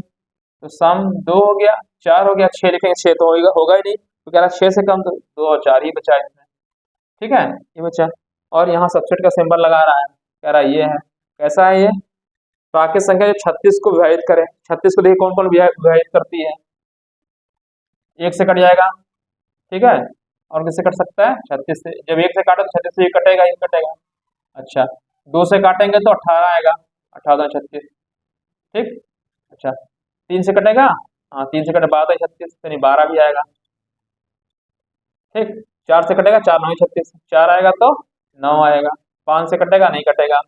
A: तो सम 2 हो गया, 4 हो गया, 6 लिखेंगे, 6 तो होगा ही नहीं। तो कह रहा है 6 से कम, तो 2 और 4 ही बचा इसमें। ठीक है, ये बचा। और यहाँ सबसेट का सिंबल लगा रहा है, कह रहा है ये है। कैसा है ये, प्राकृत संख्या जो 36 को विभाजित करे। 36 को देखिए कौन कौन विभाजित करती है, 1 से कट जाएगा। ठीक है, और किससे कट सकता है, 36 से। जब 1 से काटो तो 36 से 1 कटेगा, 1 कटेगा। अच्छा 2 से काटेंगे तो 18 आएगा, 18 36। ठीक, अच्छा 3 से कटेगा, हाँ 3 से कटे 12 36, यानी 12 भी आएगा। ठीक, 4 से कटेगा, 4 9 36, 4 आएगा तो 9 आएगा। 5 से कटेगा, नहीं कटेगा।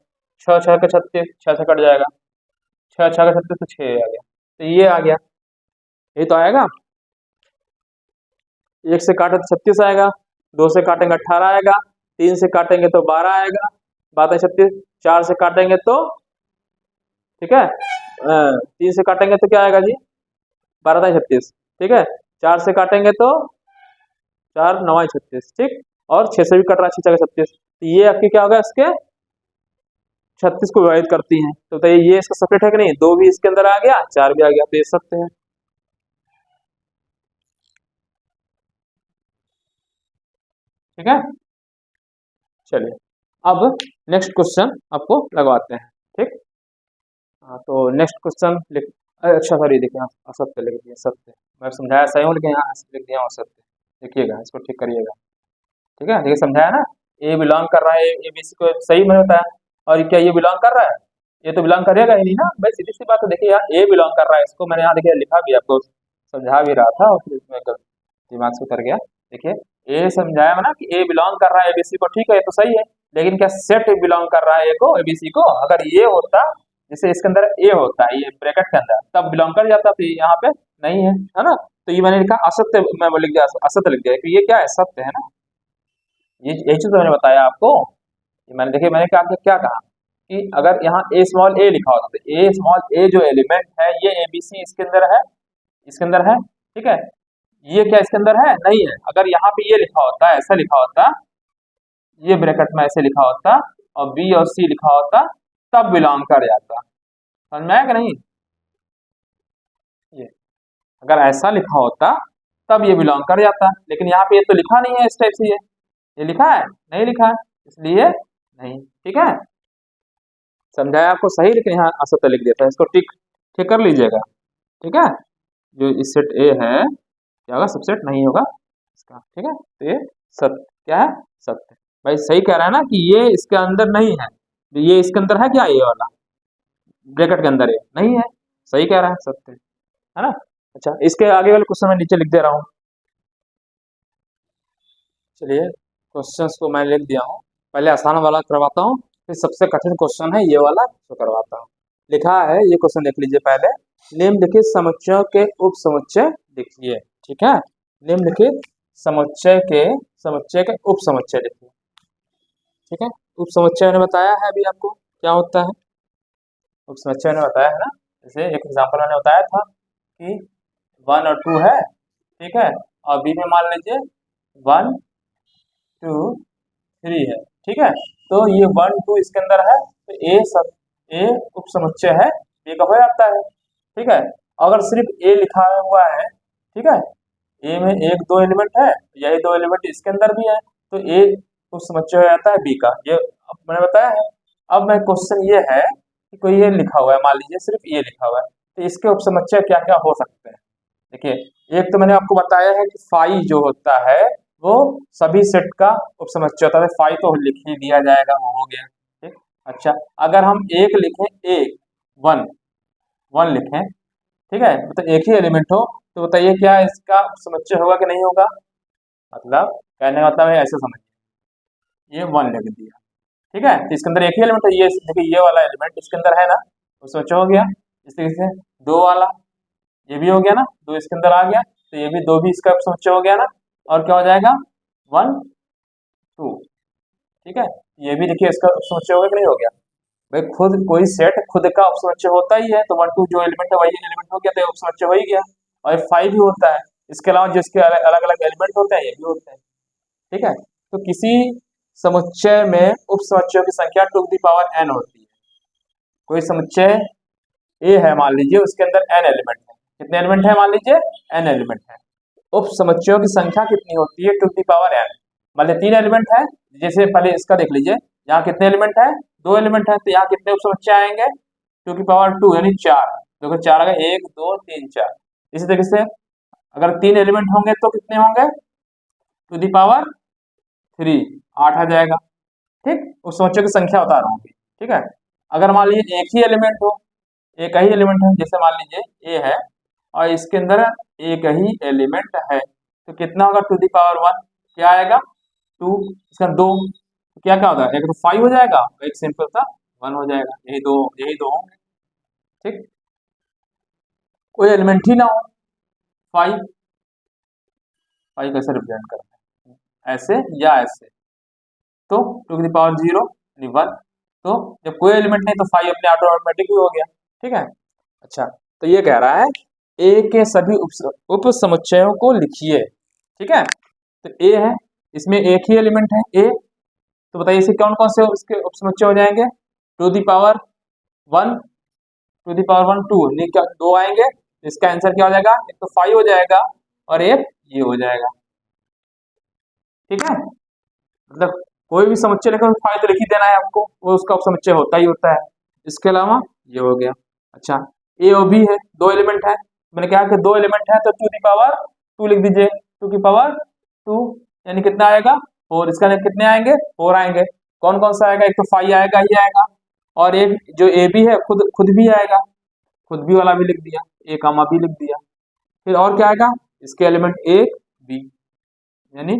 A: 6 6 के 36, 6 से कट जाएगा। 6 6 के 36 तो 6 आ गया, तो ये आ गया, ये तो आएगा। 1 से काटे तो 36 आएगा, 2 से काटेंगे 18 आएगा, 3 से काटेंगे तो 12 आएगा, 12 36। 4 से काटेंगे तो, ठीक है 3 से काटेंगे तो क्या आएगा जी, 12 36। ठीक है, 4 से काटेंगे तो 4 9 36। ठीक, और 6 से भी कट रहा है, 6 6 36। तो ये आपकी क्या होगा, इसके 36 को विभाजित करती हैं। तो बताइए ये इसका सेपरेट है कि नहीं, 2 भी इसके अंदर आ गया, 4 भी आ गया, तो ये सकते हैं। ठीक है, चलिए अब नेक्स्ट क्वेश्चन आपको लगवाते हैं। ठीक, हाँ तो नेक्स्ट क्वेश्चन लिख, अच्छा सॉरी देखिए यहाँ असत्य लिख दिया, सत्य। मैं समझाया सही हूँ, लेकिन यहाँ लिख दिया हूँ असत्य। देखिएगा, इसको ठीक करिएगा। ठीक है, देखिए समझाया ना, ए बिलोंग कर रहा है ए बी सी को, सही में होता है। और क्या ये बिलोंग कर रहा है, ये तो बिलोंग करेगा ही नहीं ना भाई, सीधी सी बात है। देखिए यहाँ ए बिलोंग कर रहा है, इसको मैंने यहाँ देखिए लिखा भी, आपको समझा भी रहा था, और फिर इसमें दिमाग से उतर गया। देखिए ए समझाया ना कि ए बिलोंग कर रहा है एबीसी को, ठीक है ये तो सही है। लेकिन क्या सेट बिलोंग कर रहा है ए को एबीसी को? अगर ये होता, जैसे इसके अंदर ए होता है ये ब्रैकेट के अंदर, तब बिलोंग कर जाता, तो यहाँ पे नहीं है ना। तो ये मैंने लिखा असत्य, मैं वो लिख दिया असत्य लिख दिया, कि ये क्या है, सत्य है ना। ये यही चीज तो मैंने बताया आपको। ये मैंने देखिए मैंने क्या क्या कहा कि अगर यहाँ ए स्मॉल ए लिखा होता, तो ए स्मॉल ए जो एलिमेंट है ये एबीसी इसके अंदर है, इसके अंदर है। ठीक है, ये क्या इसके अंदर है, नहीं है। अगर यहाँ पे ये लिखा होता, ऐसा लिखा होता, ये ब्रैकेट में ऐसे लिखा होता, और बी और सी लिखा होता, तब बिलोंग कर जाता। समझ में आया कि नहीं? ये अगर ऐसा लिखा होता तब ये बिलोंग कर जाता, लेकिन यहाँ पे ये तो लिखा नहीं है इस टाइप से। ये लिखा है, नहीं लिखा है, इसलिए नहीं। ठीक है, समझाया आपको सही, लेकिन यहाँ असत्य लिख देता है, इसको ठीक ठीक कर लीजिएगा। ठीक है, जो इस सेट ए है क्या होगा, सबसेट नहीं होगा इसका। ठीक है, तो ये सत्य क्या है, सत्य। भाई सही कह रहा है ना कि ये इसके अंदर नहीं है, तो ये इसके अंदर है क्या, ये वाला ब्रैकेट के अंदर है, नहीं है, सही कह रहा है, सत्य है ना। अच्छा, इसके आगे वाले क्वेश्चन मैं नीचे लिख दे रहा हूँ। चलिए, क्वेश्चंस को मैं लिख दिया हूँ। पहले आसान वाला करवाता हूँ, फिर सबसे कठिन क्वेश्चन है ये वाला तो करवाता हूँ। लिखा है, ये क्वेश्चन देख लीजिए पहले। निम्नलिखित समुच्चयों के उप समुच्चय लिखिए। ठीक है, निम्नलिखित समुच्चय के उप समुच्चय लिखिए। ठीक है, उप समुच्चय ने बताया है अभी आपको क्या होता है। उप समुच्चय ने बताया है ना, जैसे एक एग्जाम्पल मैंने बताया था कि 1 और 2 है, ठीक है, और बी में मान लीजिए 1 2 3 है। ठीक है, तो ये 1 2 इसके अंदर है, तो ए उप समुच्चय है, ए का हो जाता है। ठीक है, अगर सिर्फ ए लिखा हुआ है, ठीक है, ए में एक दो एलिमेंट है, यही दो एलिमेंट इसके अंदर भी है, तो ए उप समुच्चय हो जाता है बी का, ये अब मैंने बताया है। अब मैं क्वेश्चन ये है कि कोई ये लिखा हुआ है, मान लीजिए सिर्फ ये लिखा हुआ है, तो इसके उप समुच्चय क्या क्या हो सकते हैं। देखिए, एक तो मैंने आपको बताया है कि फाई जो होता है वो सभी सेट का उपसमुच्चय होता है, फाई तो लिख ही दिया जाएगा, वो हो गया। ठीक, अच्छा, अगर हम एक लिखें, एक वन वन लिखें, ठीक है, मतलब एक ही एलिमेंट हो, तो बताइए क्या इसका उपसमुच्चय होगा कि नहीं होगा। मतलब कहने का मतलब है, ऐसे समझिए, ये वन लिख दिया, ठीक है, तो इसके अंदर एक ही एलिमेंट है, ये देखिए ये वाला एलिमेंट इसके अंदर है ना, उपसमुच्चय हो गया। इस तरीके से दो वाला, ये भी हो गया ना, दो इसके अंदर आ गया, तो ये भी दो भी इसका उपसमुच्चय हो गया ना, और क्या हो जाएगा 1 2। ठीक है, ये भी देखिए इसका उपसमुच्चय हो गया कि नहीं हो गया। भाई खुद कोई सेट खुद का उपसमुच्चय होता ही है, तो 1 2 जो एलिमेंट है वही एलिमेंट हो गया, तो उपसमुच्चय हो ही गया। और 5 भी होता है, इसके अलावा जिसके अलग अलग एलिमेंट होते हैं ये भी होते हैं। ठीक है, तो किसी समुच्चय में उपसमुच्चयों की संख्या टू द पावर n होती है। कोई समुच्चय ए है, मान लीजिए उसके अंदर n एलिमेंट है, कितने एलिमेंट है मान लीजिए n एलिमेंट है, उप समुच्चयों की संख्या कितनी होती है टू द पावर n। मान लीजिए 3 एलिमेंट है, जैसे पहले इसका देख लीजिए, यहाँ कितने एलिमेंट है, 2 एलिमेंट है, तो यहाँ कितने उप समुच्चय आएंगे टू की पावर 2 यानी 4। देखो 4 आ गए, 1 2 3 4। इसी तरीके से अगर 3 एलिमेंट होंगे तो कितने होंगे टू दी पावर 3, 8 आ जाएगा। ठीक, उस समुच्चय की संख्या बता रहा हूँ। ठीक है, अगर मान लीजिए एक ही एलिमेंट हो, एक ही एलिमेंट है, जैसे मान लीजिए ए है और इसके अंदर एक ही एलिमेंट है, तो कितना होगा टू दी पावर 1, क्या आएगा 2, इसका 2, तो क्या क्या होगा, एक तो 5 हो जाएगा, एक सिंपल सा 1 हो जाएगा, यही दो होंगे। ठीक, कोई एलिमेंट ही ना हो, 5 कैसे रिप्रेजेंट करते हैं, ऐसे या ऐसे, तो टू की पावर 0 यानी 1, तो जब कोई एलिमेंट नहीं तो 5 अपने ऑटोमेटिक ही हो गया। ठीक है, अच्छा, तो ये कह रहा है ए के सभी उप समुच्चयों को लिखिए। ठीक है, तो ए है, इसमें एक ही एलिमेंट है ए, तो बताइए इसे कौन कौन से इसके उप समुच्चय हो जाएंगे to the power 1, to the power 1 2, नहीं क्या 2 आएंगे, इसका आंसर क्या हो जाएगा, एक तो 5 हो जाएगा और एक ये हो जाएगा। ठीक है, मतलब कोई भी समुच्चय लेकर 5 तो लिख ही देना है आपको, वो उसका उप समुच्चय होता ही होता है। इसके अलावा ये हो गया। अच्छा, ए और बी है, दो एलिमेंट है, मैंने कहा कि दो एलिमेंट है तो टू दी पावर 2 लिख दीजिए, टू की पावर 2 यानी कितना आएगा 4, इसका कितने आएंगे 4 आएंगे। कौन कौन सा आएगा, एक तो 5 आएगा, ये आएगा, और एक जो ए बी है खुद खुद भी आएगा, खुद भी वाला भी लिख दिया, ए कामा बी लिख दिया। फिर और क्या आएगा, इसके एलिमेंट एक बी, यानी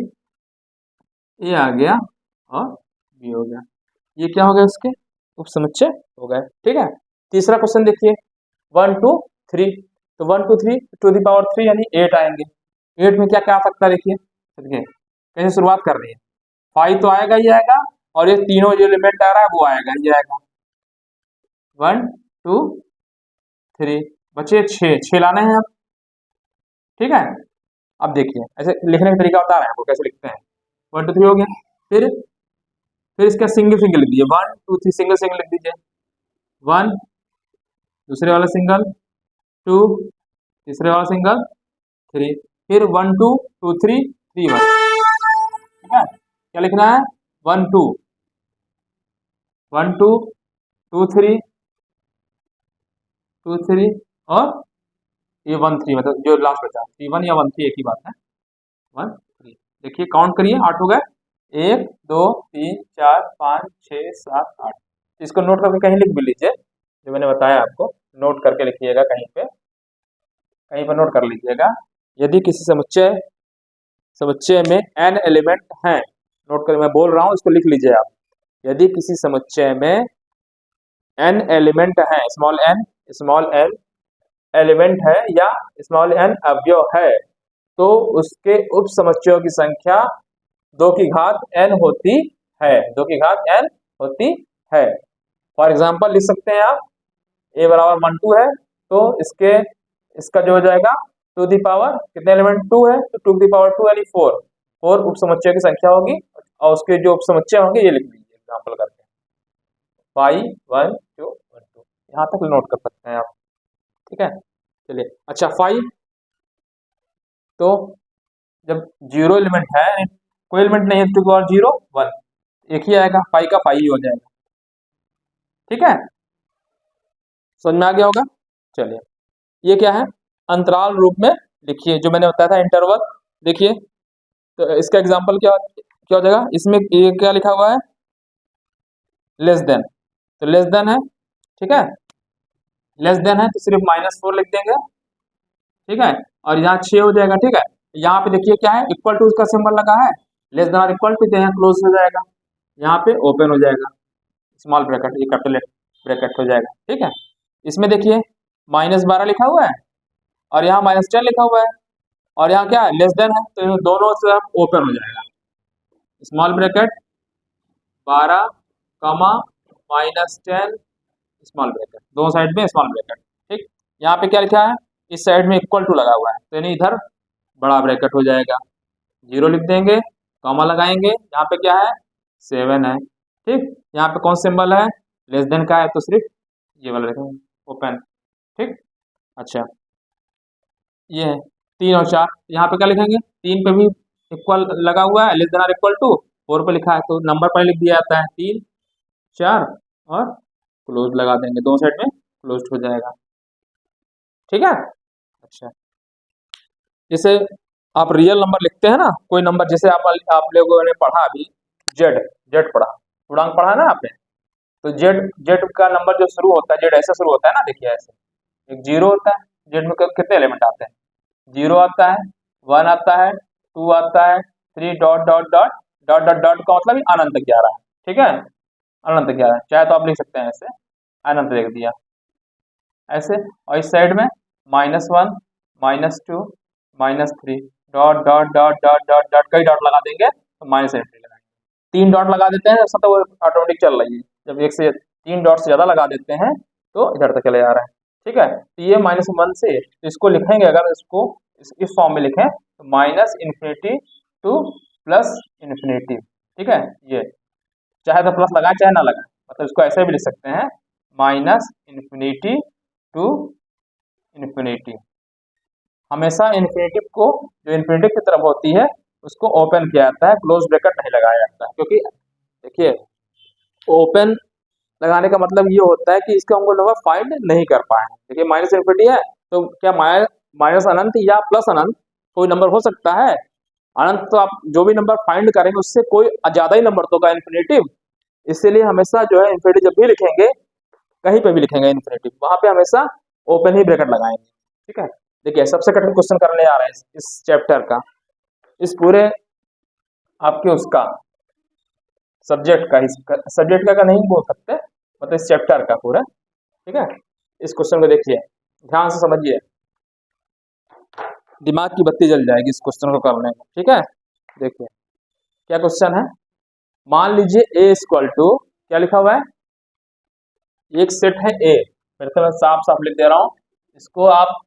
A: ए आ गया और बी हो गया, ये क्या हो गया इसके उप समुच्चय हो गए। ठीक है, तीसरा क्वेश्चन देखिए 1 2 3, तो 1 2 3 टू दी पावर 3 यानी 8 आएंगे। 8 में क्या क्या आ सकता है, देखिए देखिए कैसे शुरुआत कर रही है, 5 तो आएगा ही आएगा, और ये तीनों जो एलिमेंट आ रहा है वो आएगा ही आएगा, 1 2 3, बचे 6 लाने हैं अब। ठीक है, अब देखिए ऐसे लिखने का तरीका बता रहे हैं आपको कैसे लिखते हैं। 1 2 3 हो गया, फिर इसका सिंगल सिंगल लिख दीजिए, 1 2 3 सिंगल सिंगल लिख दीजिए, 1 दूसरे वाला सिंगल, 2 तीसरे वाला सिंगल, 3, फिर 1 2 2 3 3 1। ठीक है, क्या लिखना है 1 2 1 2 2 3 2 3 और ये 1 3, मतलब जो लास्ट बचा 3 1 या 1 3 एक ही बात है, 1 3। देखिए काउंट करिए, 8 हो गए, 1 2 3 4 5 6 7 8। इसको नोट करके कहीं लिख भी लीजिए, जो मैंने बताया आपको, नोट करके लिखिएगा कहीं पर नोट कर लीजिएगा। यदि किसी समुच्चय में n एलिमेंट हैं, नोट कर मैं बोल रहा हूँ, इसको लिख लीजिए आप। यदि किसी समुच्चय में n एलिमेंट हैं, स्मॉल n एलिमेंट है या स्मॉल n अवयव है, तो उसके उप समुच्चयों की संख्या 2 की घात n होती है। 2 की घात n होती है। फॉर एग्जाम्पल लिख सकते हैं आप, a बराबर 1 2 है, तो इसका जो हो जाएगा टू दी पावर, कितने एलिमेंट 2 है तो टू दी पावर 2 यानी 4 उप समुच्चयों की संख्या होगी, और उसके जो उप समुच्चय होंगे ये लिख लीजिए एग्जाम्पल करके, 5 1 2 1 2, यहाँ तक नोट कर सकते हैं आप। ठीक है, चलिए। अच्छा 5, तो जब 0 एलिमेंट है, कोई एलिमेंट नहीं है तो और 0 1 एक ही आएगा, 5 का 5 ही हो जाएगा। ठीक है, समझ में आ गया होगा। चलिए, ये क्या है, अंतराल रूप में लिखिए, जो मैंने बताया था इंटरवल। देखिए, तो इसका एग्जांपल क्या क्या हो जाएगा, इसमें ये क्या लिखा हुआ है, लेस देन, तो लेस देन है। ठीक है, लेस देन है तो सिर्फ -4 लिख देंगे। ठीक है, और यहाँ 6 हो जाएगा। ठीक है, यहाँ पे देखिए क्या है, इक्वल टू का सिंबल लगा है, लेस देन और इक्वल टू यहाँ क्लोज हो जाएगा, यहाँ पे ओपन हो जाएगा, स्मॉल ब्रैकेट, ये कैपिटल ब्रैकेट हो जाएगा। ठीक है, इसमें देखिए -12 लिखा हुआ है और यहाँ -10 लिखा हुआ है, और यहाँ क्या है, लेस देन है, तो इन दोनों से ओपन हो जाएगा, स्मॉल ब्रैकेट 12 कमा -10 स्मॉल ब्रैकेट, दोनों साइड में स्मॉल ब्रैकेट। ठीक, यहाँ पे क्या लिखा है, इस साइड में इक्वल टू लगा हुआ है, तो यानी इधर बड़ा ब्रैकेट हो जाएगा, 0 लिख देंगे, कॉमा लगाएंगे, यहाँ पे क्या है 7 है। ठीक, यहाँ पे कौन सिंबल है, लेस देन का है, तो सिर्फ ये वाला लिखेंगे, ओपन। ठीक, अच्छा ये है 3 और 4, यहाँ पे क्या लिखेंगे, 3 पे भी इक्वल लगा हुआ है, लेस देन और इक्वल टू, 4 पे लिखा है तो नंबर पर लिख दिया जाता है 3 4 और क्लोज लगा देंगे, दोनों साइड में क्लोज हो जाएगा। ठीक है, अच्छा जैसे आप रियल नंबर लिखते हैं ना, कोई नंबर, जैसे आप लोगों ने पढ़ा अभी जेड, जेड पढ़ा, पूर्णांक पढ़ा है ना आपने, तो जेड जेड का नंबर जो शुरू होता है, जेड ऐसे शुरू होता है ना, देखिए ऐसे, एक 0 होता है, जेड में कितने एलिमेंट आते हैं, 0 आता है, 1 आता है, 2 आता है, 3 dot dot dot dot dot dot का मतलब अनंत 11। ठीक है, अनंत 11, चाहे तो आप लिख सकते हैं ऐसे, अनंत लिख दिया ऐसे, और इस साइड में -1 -2 -3 dot dot dot dot dot dot, कई डॉट लगा देंगे तो -3 लगाएंगे, 3 डॉट लगा देते हैं सब, तो वो ऑटोमेटिक चल रही है, जब एक से 3 डॉट से ज्यादा लगा देते हैं तो इधर तक चले जा रहा है। ठीक है, तो ये -1 से, तो इसको लिखेंगे, अगर इसको इस फॉर्म में लिखें तो -इन्फिनिटी टू +इन्फिनिटी। ठीक है, ये चाहे तो प्लस लगाए चाहे ना लगाए, मतलब इसको ऐसे भी लिख सकते हैं, -इन्फिनिटी टू इन्फिनिटी। हमेशा इन्फिनिटिव को, जो इन्फिनिटिव की तरफ होती है उसको ओपन किया जाता है, क्लोज ब्रैकेट नहीं लगाया जाता है, क्योंकि देखिए ओपन लगाने का मतलब ये होता है कि इसका हमको नंबर फाइंड नहीं कर पाए। देखिए माइनस इन्फिनिटी है, तो क्या माइनस अनंत या प्लस अनंत कोई नंबर हो सकता है, अनंत तो आप जो भी नंबर फाइंड करेंगे उससे कोई ज्यादा ही नंबर तो होगा इन्फिनिटिव, इसीलिए हमेशा जो है इन्फिनिटी जब भी लिखेंगे, कहीं पे भी लिखेंगे इन्फिनिटी, वहां पे हमेशा ओपन ही ब्रैकेट लगाएंगे। ठीक है, देखिए सबसे कठिन क्वेश्चन करने आ रहे हैं इस चैप्टर का, इस पूरे आपके उसका सब्जेक्ट का नहीं बोल सकते, मतलब इस चैप्टर का पूरा। ठीक है, इस क्वेश्चन को देखिए, ध्यान से समझिए, दिमाग की बत्ती जल जाएगी इस क्वेश्चन को करने में। ठीक है, देखिए क्या क्वेश्चन है, मान लीजिए ए इक्वल टू, क्या लिखा हुआ है, एक सेट है ए, फिर से मैं साफ साफ लिख दे रहा हूं, इसको आप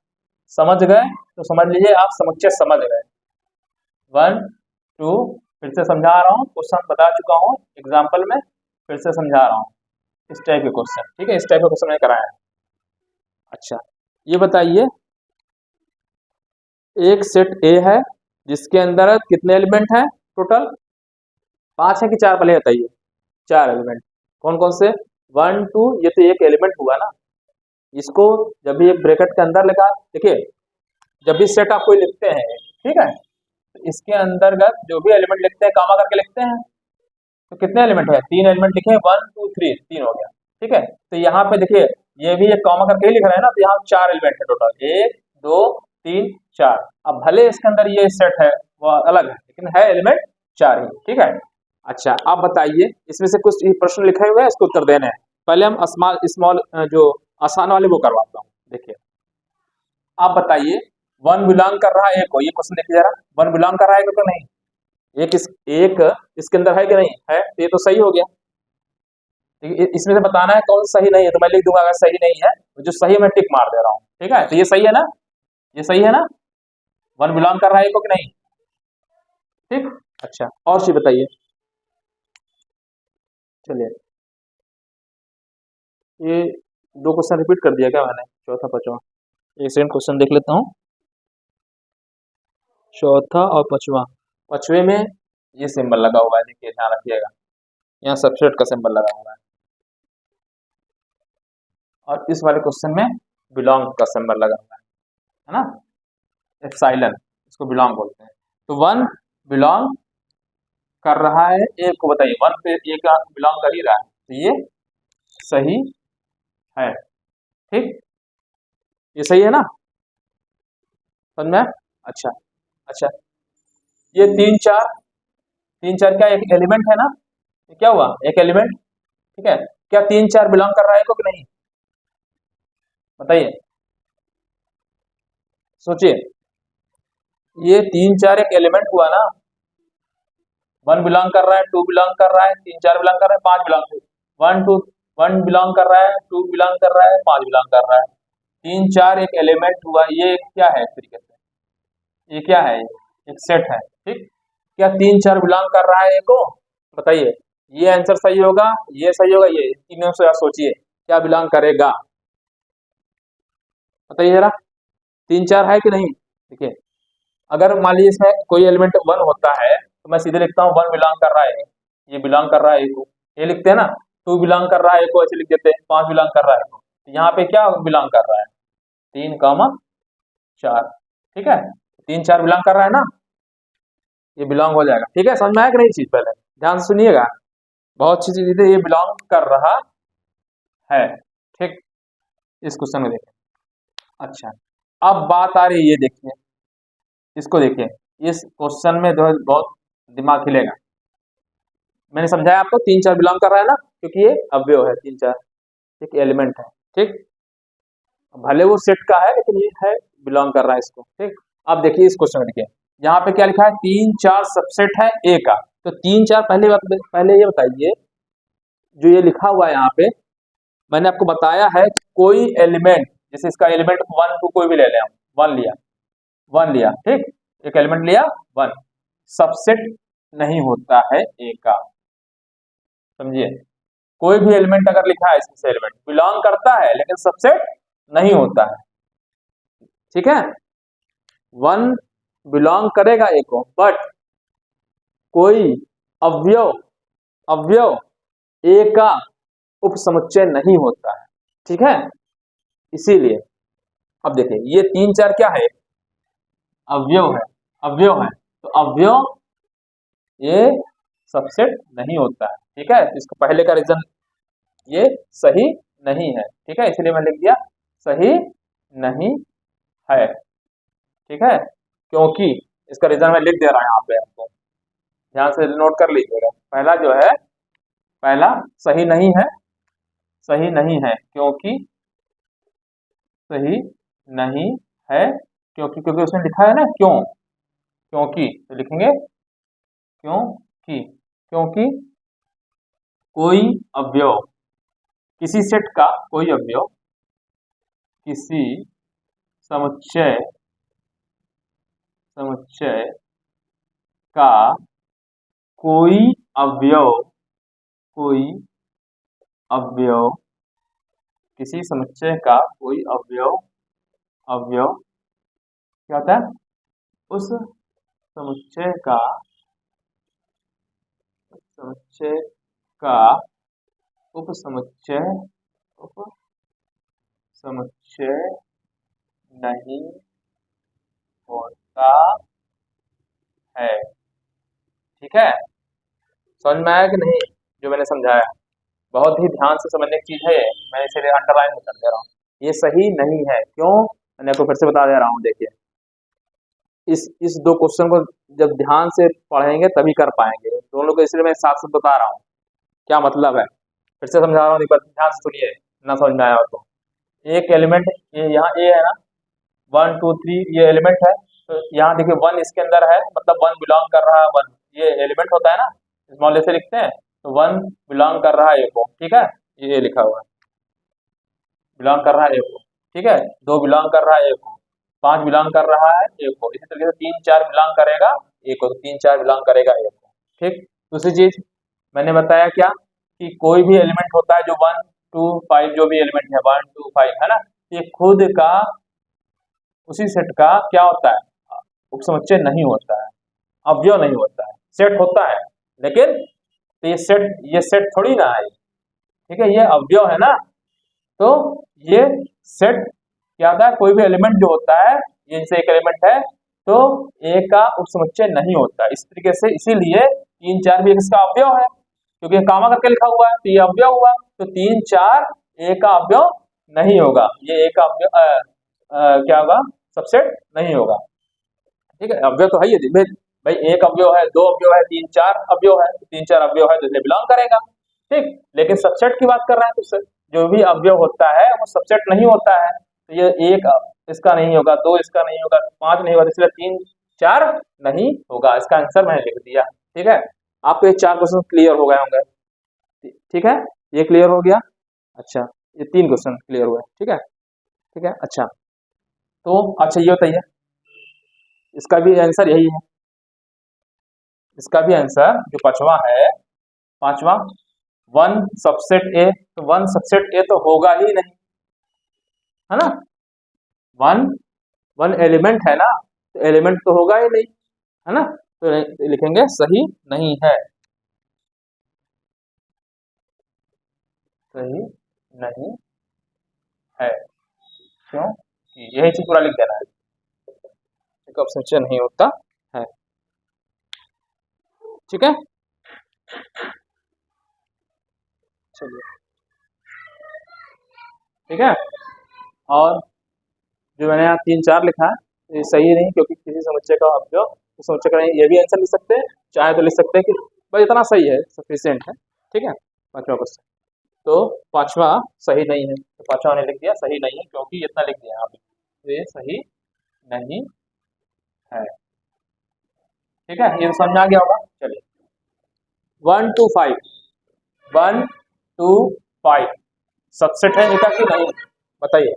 A: समझ गए तो समझ लीजिए आप समुच्चय समझ गए। 1 2, फिर से समझा रहा हूँ, क्वेश्चन बता चुका हूँ एग्जाम्पल में, फिर से समझा रहा हूँ, इस टाइप के क्वेश्चन। ठीक है, इस टाइप का क्वेश्चन मैंने कराया है। अच्छा ये बताइए, एक सेट ए है जिसके अंदर कितने एलिमेंट हैं टोटल, 5 है कि 4, पहले बताइए। 4 एलिमेंट, कौन कौन से, 1 2, ये तो एक एलिमेंट हुआ ना, इसको जब भी एक ब्रैकेट के अंदर लिखा, देखिए जब भी सेट आप कोई लिखते हैं, ठीक है, तो इसके अंतर्गत जो भी एलिमेंट लिखते हैं कामा करके लिखते हैं, तो कितने एलिमेंट है, 3 एलिमेंट लिखे, 1 2 3, 3 हो गया। ठीक है, तो यहाँ पे देखिए ये भी एक कॉमा करके ही लिख रहे हैं ना, तो यहाँ 4 एलिमेंट है टोटल, 1 2 3 4। अब भले इसके अंदर ये सेट है वो अलग है, लेकिन है एलिमेंट 4 ही, ठीक है। अच्छा आप बताइए, इसमें से कुछ प्रश्न लिखे हुए हैं, इसको उत्तर देने हैं। पहले हम स्मॉल स्मॉल जो आसान वाले वो करवाता हूँ। देखिए आप बताइए, वन बिलोंग कर रहा है एक को, ये क्वेश्चन देखिए जरा, वन बिलोंग कर रहा है कि नहीं, एक इसके अंदर है कि नहीं है, तो ये तो सही हो गया। इसमें से बताना है कौन सा सही नहीं है, तो मैं लिख दूंगा अगर सही नहीं है, तो जो सही है मैं टिक मार दे रहा हूँ, ठीक है। तो ये सही है ना, ये सही है ना, वन बिलोंग कर रहा है एक को कि नहीं, ठीक। अच्छा और चीज बताइए, चलिए ये दो क्वेश्चन रिपीट कर दिया क्या मैंने, चौथा पांचवा, एक सेकंड क्वेश्चन देख लेता हूँ। चौथा और पांचवा, पांचवे में ये सिंबल लगा हुआ है, देखिए ध्यान रखिएगा, यहाँ सबसेट का सिंबल लगा हुआ है, और इस वाले क्वेश्चन में बिलोंग का सिंबल लगा हुआ है ना, एप्सिलॉन, इसको बिलोंग बोलते हैं। तो वन बिलोंग कर रहा है एक को, बताइए वन पे एक बिलोंग कर ही रहा है, तो ये सही है, ठीक, ये सही है ना, समझ में। अच्छा अच्छा, ये तीन चार क्या एक एलिमेंट है ना, ये क्या हुआ एक एलिमेंट, ठीक है। क्या 3 4 बिलोंग कर रहा है को कि नहीं, बताइए, सोचिए, ये 3 4 एक एलिमेंट हुआ ना, वन बिलोंग कर रहा है, टू बिलोंग कर रहा है, 3 4 बिलोंग कर रहा है, 5 belong, one two one belong कर रहा है, टू बिलोंग कर रहा है, 5 बिलोंग कर रहा है, 3 4 एक एलिमेंट हुआ, ये क्या है एक तरीके से, ये क्या है, ये एक सेट है, ठीक। क्या 3 4 बिलोंग कर रहा है को, बताइए, ये आंसर सही होगा, ये सही होगा, ये तीनों से आप सोचिए क्या बिलोंग करेगा, बताइए जरा, 3 4 है कि नहीं। देखिए अगर मान लीजिए इसमें कोई एलिमेंट वन होता है, तो मैं सीधे लिखता हूँ वन बिलोंग कर रहा है, ये बिलोंग कर रहा है को, ये लिखते हैं ना, टू बिलोंग कर रहा है को, ऐसे लिख देते हैं, 5 बिलोंग कर रहा है को, तो यहाँ पे क्या बिलोंग कर रहा है, 3 4, ठीक है, 3 4 बिलोंग कर रहा है ना, ये बिलोंग हो जाएगा, ठीक है। समझ में आया कि नहीं चीज, पहले ध्यान से सुनिएगा, बहुत सी चीजें ये बिलोंग कर रहा है, ठीक। इस क्वेश्चन में देखें, अच्छा अब बात आ रही है, ये देखिए इसको देखिए, इस क्वेश्चन में जो है बहुत दिमाग हिलेगा, मैंने समझाया आपको 3 4 बिलोंग कर रहा है ना, क्योंकि ये अवयव है, 3 4 एक एलिमेंट है, ठीक, भले वो सेट का है लेकिन ये है बिलोंग कर रहा है इसको, ठीक। अब देखिए इस क्वेश्चन में देखिए, यहाँ पे क्या लिखा है, 3 4 सबसेट है ए का, तो 3 4 पहले ये बताइए, जो ये लिखा हुआ है यहाँ पे, मैंने आपको बताया है कोई एलिमेंट, जैसे इसका एलिमेंट 1 2 कोई भी ले लें, वन लिया, ठीक, एक एलिमेंट लिया वन, सबसेट नहीं होता है ए का, समझिए, कोई भी एलिमेंट अगर लिखा है इसमें एलिमेंट बिलोंग करता है लेकिन सबसेट नहीं होता है, ठीक है। वन बिलोंग करेगा ए को, बट कोई अवयव अवयव ए का उपसमुच्चय नहीं होता है, ठीक है। इसीलिए अब देखिए ये 3 4 क्या है, अवयव है, अवयव है, तो अवयव ये सबसेट नहीं होता है, ठीक है। इसको पहले का रीजन ये सही नहीं है, ठीक है, इसलिए मैं लिख दिया सही नहीं है, ठीक है, क्योंकि इसका रीजन मैं लिख दे रहा हूं यहाँ पे, आपको ध्यान से नोट कर लीजिएगा। पहला जो है, पहला सही नहीं है, सही नहीं है क्योंकि, सही नहीं है क्योंकि, क्योंकि उसमें लिखा है ना क्यों, क्योंकि तो लिखेंगे क्योंकि, क्योंकि कोई अवयव, किसी सेट का कोई अवयव किसी समुच्चय समुच्चय का कोई अवयव, कोई अवयव, किसी समुच्चय का कोई अवयव, अवयव क्या होता है, उस समुच्चय का, समुच्चय का उपसमुच्चय, उपसमुच्चय नहीं होता है, ठीक है। समझ में आया कि नहीं जो मैंने समझाया, बहुत ही ध्यान से समझने की चीज है ये, मैं इसीलिए अंडरलाइन कर दे रहा हूँ। ये सही नहीं है, क्यों? मैंने आपको फिर से बता दे रहा हूँ, देखिए इस दो क्वेश्चन को जब ध्यान से पढ़ेंगे तभी कर पाएंगे दोनों को, इसलिए मैं साथ साथ बता रहा हूँ क्या मतलब है। फिर से समझा रहा हूँ, एक बार ध्यान से सुनिए, ना समझ में आया हो तो। एक एलिमेंट ये यहाँ ए है ना, 1 2 3 ये एलिमेंट है, तो यहाँ देखिए 1 इसके अंदर है, मतलब 1 बिलोंग कर रहा है, 1 ये एलिमेंट होता है ना, स्मॉल ए से लिखते हैं, तो 1 बिलोंग कर रहा है ए को, ठीक है, ये लिखा हुआ है, बिलोंग कर रहा है ए को, ठीक है, 2 बिलोंग कर रहा है ए को, 5 बिलोंग कर रहा है ए को, इसी तरीके से 3 4 बिलोंग करेगा ए को, तो 3 4 बिलोंग करेगा ए को, ठीक। दूसरी चीज मैंने बताया क्या, कि कोई भी एलिमेंट होता है जो 1 2 5 जो भी एलिमेंट है 1 2 5 है ना, ये खुद का उसी सेट का क्या होता है, उपसमुच्चय नहीं होता है, अवयव नहीं होता है, सेट होता है, लेकिन तो ये सेट थोड़ी ना है, ठीक है, ये अवयव है ना, तो ये सेट क्या होता है, कोई भी एलिमेंट जो होता है, ये जैसे एक एलिमेंट है, तो ए का उपसमुच्चय नहीं होता, इस तरीके से, इसीलिए 3 4 भी इसका अवयव है, क्योंकि कामा करके लिखा हुआ है, तो ये अवयव हुआ, तो 3 4 ए का अवयव नहीं होगा, ये ए का अवयव क्या होगा, सबसेट नहीं होगा, ठीक है, अवयव तो है ये भाई, भाई एक अवयव है, 2 अवयव है, 3 4 अवयव है, 3 4 अवयव है तो इसे बिलोंग करेगा, ठीक। लेकिन सबसेट की बात कर रहे हैं, तो जो भी अवयव होता है वो सबसेट नहीं होता है, तो ये एक इसका नहीं होगा, 2 इसका नहीं होगा, 5 नहीं होगा, इसलिए 3 4 नहीं होगा, इसका आंसर मैंने लिख दिया, ठीक है। आपको ये 4 क्वेश्चन क्लियर हो गए होंगे, ठीक है, ये क्लियर हो गया, अच्छा, ये 3 क्वेश्चन क्लियर हुए, ठीक है, ठीक है, अच्छा, तो अच्छा ये बताइए, इसका भी आंसर यही है, इसका भी आंसर जो पांचवा है, पांचवा 1 सबसेट ए, तो 1 सबसेट ए तो होगा ही नहीं, है ना, 1 एलिमेंट है ना, तो एलिमेंट तो होगा ही नहीं, है ना, तो लिखेंगे सही नहीं है, सही नहीं है, क्यों? यही चीज पूरा लिख देना है, एक ऑप्शन नहीं होता है, ठीक है, चलिए, ठीक है, और जो मैंने यहाँ 3 4 लिखा है ये सही नहीं, क्योंकि किसी समुच्चय का अवयव तो समुच्चय का नहीं, ये भी आंसर लिख सकते हैं, चाहे तो लिख सकते हैं कि भाई इतना सही है, सफिशियंट है, ठीक है, पांचवा क्वेश्चन, तो पांचवा सही नहीं है, तो पांचवा ने लिख दिया सही नहीं है, क्योंकि इतना लिख दिया यहाँ पे, तो ये सही नहीं है, ठीक है, ये समझ में आ गया होगा, चलिए 1 2 5 1 2 5 सबसेट है इनका कि नहीं, बताइए,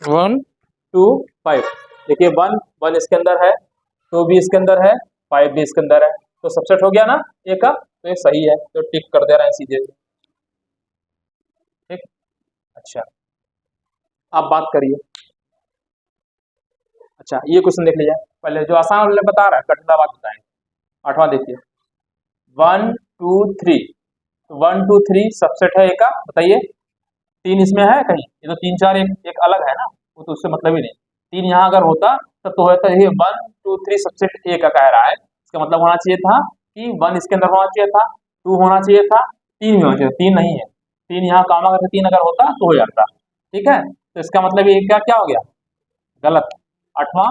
A: 1 2 5 देखिए, 1 इसके अंदर है, 2 भी इसके अंदर है, 5 भी इसके अंदर है, तो सबसेट हो गया ना ए का, तो ये सही है, तो टिक कर दे रहे हैं सीधे से, ठीक, अच्छा, आप बात करिए, अच्छा ये क्वेश्चन देख लीजिए, पहले जो आसान वाले बता रहा है, कठिन बात बताएंगे, 8वां देखिए, 1 2 3, तो 1 2 3 सबसेट है ए का, बताइए, 3 इसमें है कहीं, ये तो 3 4 एक अलग है ना, वो तो उससे मतलब ही नहीं, 3 यहाँ अगर होता तब तो होता है, 1 2 3 सबसेट ए का कह रहा है, इसका मतलब होना चाहिए था कि 1 इसके अंदर होना चाहिए था, 2 होना चाहिए था, 3 भी होना चाहिए, 3 नहीं है, 3 यहाँ काम अगर 3 अगर होता तो हो जाता, ठीक है, तो इसका मतलब ये क्या क्या हो गया, गलत, 8वां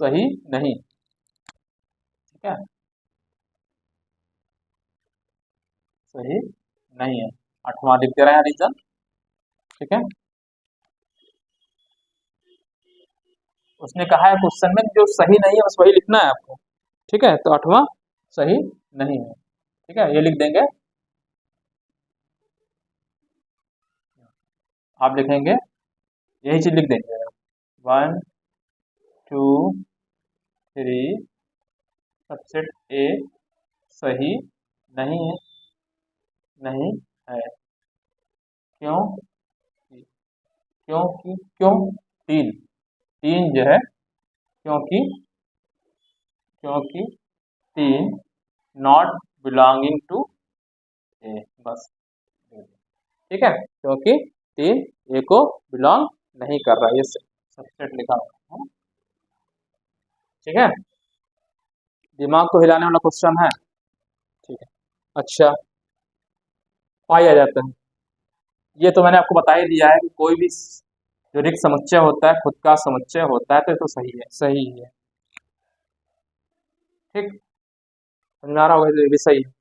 A: सही नहीं, ठीक है, सही नहीं है, 8वां लिख दे रहे हैं रीजन, ठीक है, उसने कहा है क्वेश्चन में जो सही नहीं है बस वही लिखना है आपको, ठीक है, तो 8वां सही नहीं है, ठीक है, ये लिख देंगे, आप लिखेंगे यही चीज लिख देंगे, 1 2 3 सबसेट ए सही नहीं है, नहीं है, क्यों, क्योंकि क्यों, 3 3 जो है, क्योंकि क्योंकि 3 नॉट बिलोंगिंग टू ए, बस, ठीक है, क्योंकि 3 ए को बिलोंग नहीं कर रहा, ये सबसेट लिखा हुआ है, ठीक है, दिमाग को हिलाने वाला क्वेश्चन है, अच्छा, पाई आ जाता है। ये तो मैंने आपको बता ही दिया है कि कोई भी जो रिक्त समुच्चय होता है खुद का समुच्चय होता है, तो ये तो सही है, सही है। ठीक, समझ में आ रहा होगा, तो ये भी सही है।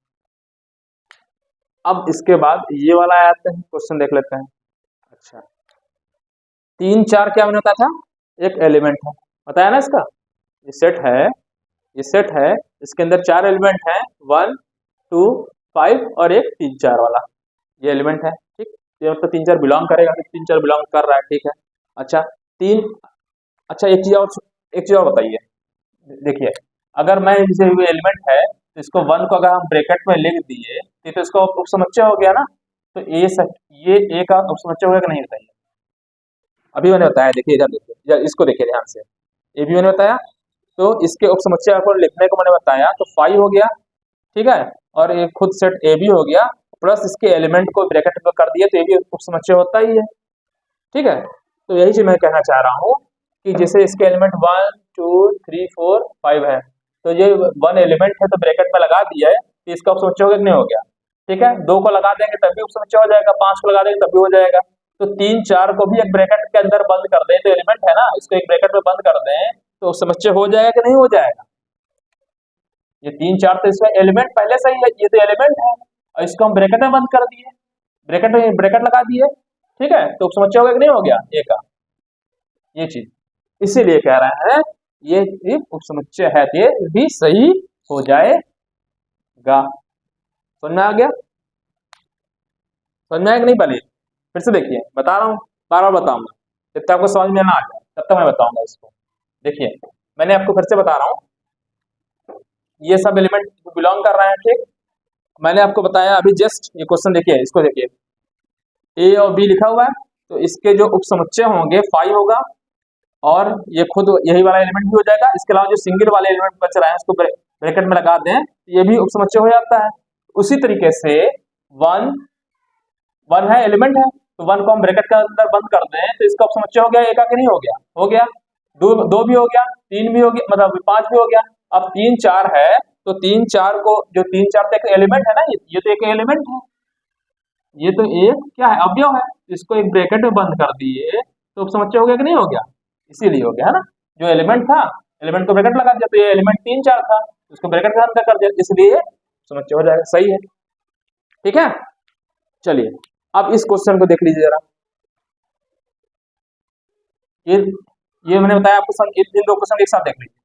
A: अब इसके बाद ये वाला आते हैं, क्वेश्चन देख लेते हैं। अच्छा, 3 4 क्या मैंने बताया था, एक एलिमेंट है, बताया ना इसका। ये सेट है, ये सेट है, इसके अंदर 4 एलिमेंट हैं, 1 2 5 और एक 3 4 वाला, ये एलिमेंट है। ठीक, ये मतलब 3 4 बिलोंग करेगा, 3 4 बिलोंग कर रहा है, ठीक है। अच्छा, तीन, अच्छा एक चीज और बताइए। देखिए, अगर मैं जैसे एलिमेंट है तो इसको 1 को अगर हम ब्रैकेट में लिख दिए तो इसको उपसमुच्चय हो गया ना। तो ये ए का उपसमुच्चय होगा कि नहीं, बताइए। अभी मैंने बताया, देखिए इधर देखिए, इधर इसको देखिए ध्यान से, ए भी मैंने बताया, तो इसके उपसमुच्चय को लिखने को मैंने बताया, तो 5 हो गया, ठीक है। और ये खुद सेट ए भी हो गया, प्लस इसके एलिमेंट को ब्रैकेट में कर दिए तो ये भी उपसमुच्चय होता ही है, ठीक है। तो यही चीज मैं कहना चाह रहा हूँ कि जैसे इसके एलिमेंट 1 2 3 4 5 है, तो ये 1 एलिमेंट है तो ब्रैकेट में लगा दिया है, तो इसका उपसमुच्चय हो गया कि नहीं हो गया, ठीक है। 2 को लगा देंगे तब भी उपसमुच्चय हो जाएगा, 5 को लगा देंगे तब भी हो जाएगा। तो 3 4 को भी एक ब्रैकेट के अंदर बंद कर दें, तो एलिमेंट है ना, इसको एक ब्रैकेट में बंद कर दें तो उपसमुच्चय हो जाएगा कि नहीं हो जाएगा। ये 3 4 तो इसमें एलिमेंट पहले से ही है, ये तो एलिमेंट है और इसको हम ब्रैकेट में बंद कर दिए, ब्रैकेट में ब्रैकेट लगा दिए, ठीक है। तो उपसमुच्चय हो गया कि नहीं हो गया ए का, ये चीज इसीलिए कह रहे हैं ये एक उपसमुच्चय है, तो ये भी सही हो जाएगा। समझ में आ गया, समझ में आया कि नहीं, पहले फिर से देखिए, बता रहा हूँ, बार बार बताऊंगा जब तक आपको समझ में ना आ जाए, तब तक मैं बताऊंगा इसको। देखिए, मैंने आपको फिर से बता रहा हूँ, ये सब एलिमेंट बिलोंग कर रहे हैं, ठीक। मैंने आपको बताया अभी जस्ट, ये क्वेश्चन देखिए, इसको देखिए, ए और बी लिखा हुआ है, तो इसके जो उपसमुच्चय होंगे 5 होगा, और ये खुद यही वाला एलिमेंट भी हो जाएगा। इसके अलावा जो सिंगल वाले एलिमेंट बच रहा है उसको ब्रैकेट में लगा दें, ये भी उपसमुच्चय हो जाता है। उसी तरीके से 1 1 है, एलिमेंट है, तो 1 को हम ब्रैकेट के अंदर बंद कर दें तो इसका उपसमुच्चय हो गया, एक का नहीं हो गया, हो गया। 2 भी हो गया, 3 भी हो गया, मतलब 5 भी हो गया। अब 3 4 है, तो 3 4 को, जो 3 4 तो एक एलिमेंट है ना, ये तो एक एलिमेंट है, ये तो एक क्या है, अवयव है, इसको एक ब्रैकेट में बंद कर दिए तो उपसमुच्चय हो गया कि नहीं हो गया, इसीलिए हो गया है ना। जो एलिमेंट था, एलिमेंट को ब्रैकेट लगा दिया, तो ये एलिमेंट 3 4 था, उसको ब्रैकेट के अंदर कर दिया, इसलिए उपसमुच्चय हो जाएगा, सही है, ठीक है। चलिए, अब इस क्वेश्चन को देख लीजिए जरा। ये ये मैंने बताया आपको, इन 2 क्वेश्चन एक साथ देख लीजिए,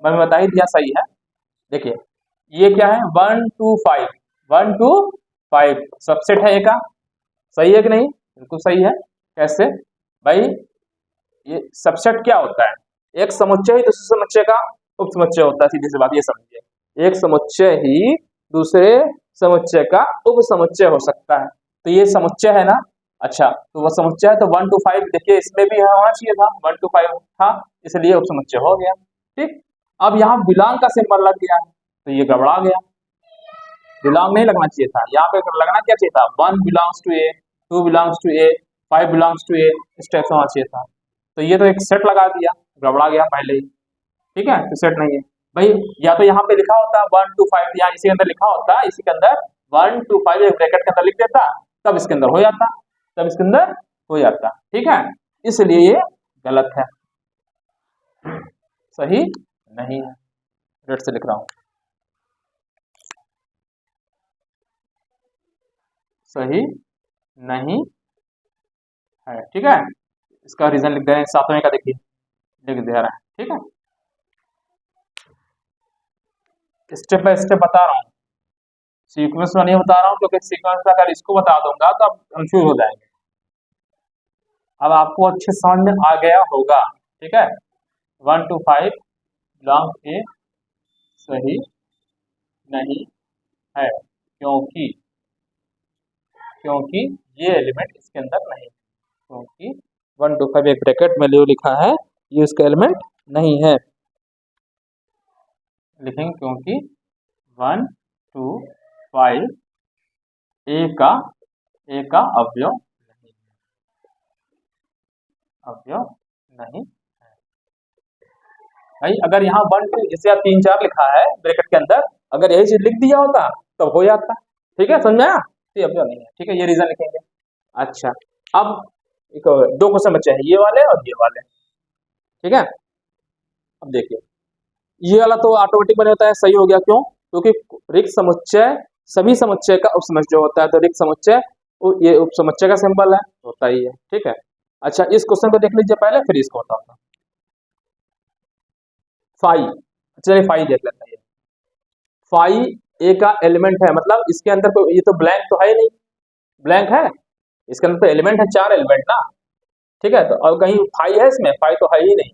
A: मैंने बता ही दिया, सही है। देखिए, ये क्या है, 1 2 5, 1 2 5 सबसेट है ए का, सही है कि नहीं, बिल्कुल सही है। कैसे भाई, ये सबसेट क्या होता है, एक समुच्चय ही दूसरे समुच्चय का उपसमुच्चय होता है, सीधी सी बात ये समझिए, एक समुच्चय ही दूसरे समुच्चय का उपसमुच्चय हो सकता है, तो ये समुच्चय है ना। अच्छा, तो वो समुच्चय है, तो 1 2 5 देखिए, इसमें भी होना चाहिए था, 1 2 5 था, इसलिए उपसमुच्चय हो गया, ठीक। अब यहाँ बिलोंग का सिंबल लग गया, तो ये गड़बड़ा गया, बिलोंग नहीं लगना चाहिए था, यहाँ पे लगना क्या चाहिए था, 1 belongs to A, 2 belongs to A, 5 belongs to A, इस टाइप से होना चाहिए था। तो ये तो एक सेट लगा दिया, गड़बड़ा गया पहले ही, ठीक है, तो सेट नहीं है भाई। या तो यहाँ पे लिखा होता 1 2 5, यहाँ इसी के अंदर लिखा होता, इसी के अंदर 1 2 5 एक ब्रैकेट के अंदर लिख देता, तब इसके अंदर हो जाता, तब इसके अंदर हो जाता, ठीक है। इसलिए ये गलत है, सही नहीं है, रेड से लिख रहा हूं, सही नहीं है, ठीक है। इसका रीजन लिख दे रहे हैं, 7वें का देखिए, लिख दे रहा है, ठीक है। स्टेप बाय स्टेप बता रहा हूँ, सीक्वेंस में नहीं बता रहा हूँ, क्योंकि सीक्वेंस में अगर इसको बता दूंगा तो आप कंफ्यूज हो जाएंगे। अब आपको अच्छे समझ में आ गया होगा, ठीक है। 1 2 5 बिलोंग ए सही नहीं है, क्योंकि क्योंकि ये एलिमेंट इसके अंदर नहीं, क्योंकि 1 2 5 एक ब्रैकेट में लिखा है, ये इसका एलिमेंट नहीं है, लिखेंगे क्योंकि 1 2 5 ए का अवयव नहीं, अवयव नहीं है भाई। अगर यहाँ 1 2 जैसे 3 4 लिखा है ब्रैकेट के अंदर, अगर यही चीज लिख दिया होता तब हो जाता, ठीक है, समझ में आया? तो ये नहीं है, ठीक है, ये रीजन लिखेंगे। अच्छा, अब एक दो क्वेश्चन बचे हैं, ये वाले और ये वाले, ठीक है। अब देखिए, ये वाला तो ऑटोमेटिक बने होता है, सही हो गया, क्यों? क्योंकि रिक्त समुच्चय सभी समुच्चय का उपसमुच्चय होता है, तो रिक्त समुच्चय ये उपसमुच्चय का सिंबल है, होता ही है, ठीक है। अच्छा, इस क्वेश्चन को देख लीजिए पहले, फिर इसको बताऊंगा। फाई, चलिए फाई देख लेते हैं। फाई ए का एलिमेंट है, मतलब इसके अंदर कोई, ये तो ब्लैंक तो है ही नहीं, ब्लैंक है, इसके अंदर तो एलिमेंट है, 4 एलिमेंट ना, ठीक है। तो और कहीं फाई है इसमें? फाई तो है ही नहीं,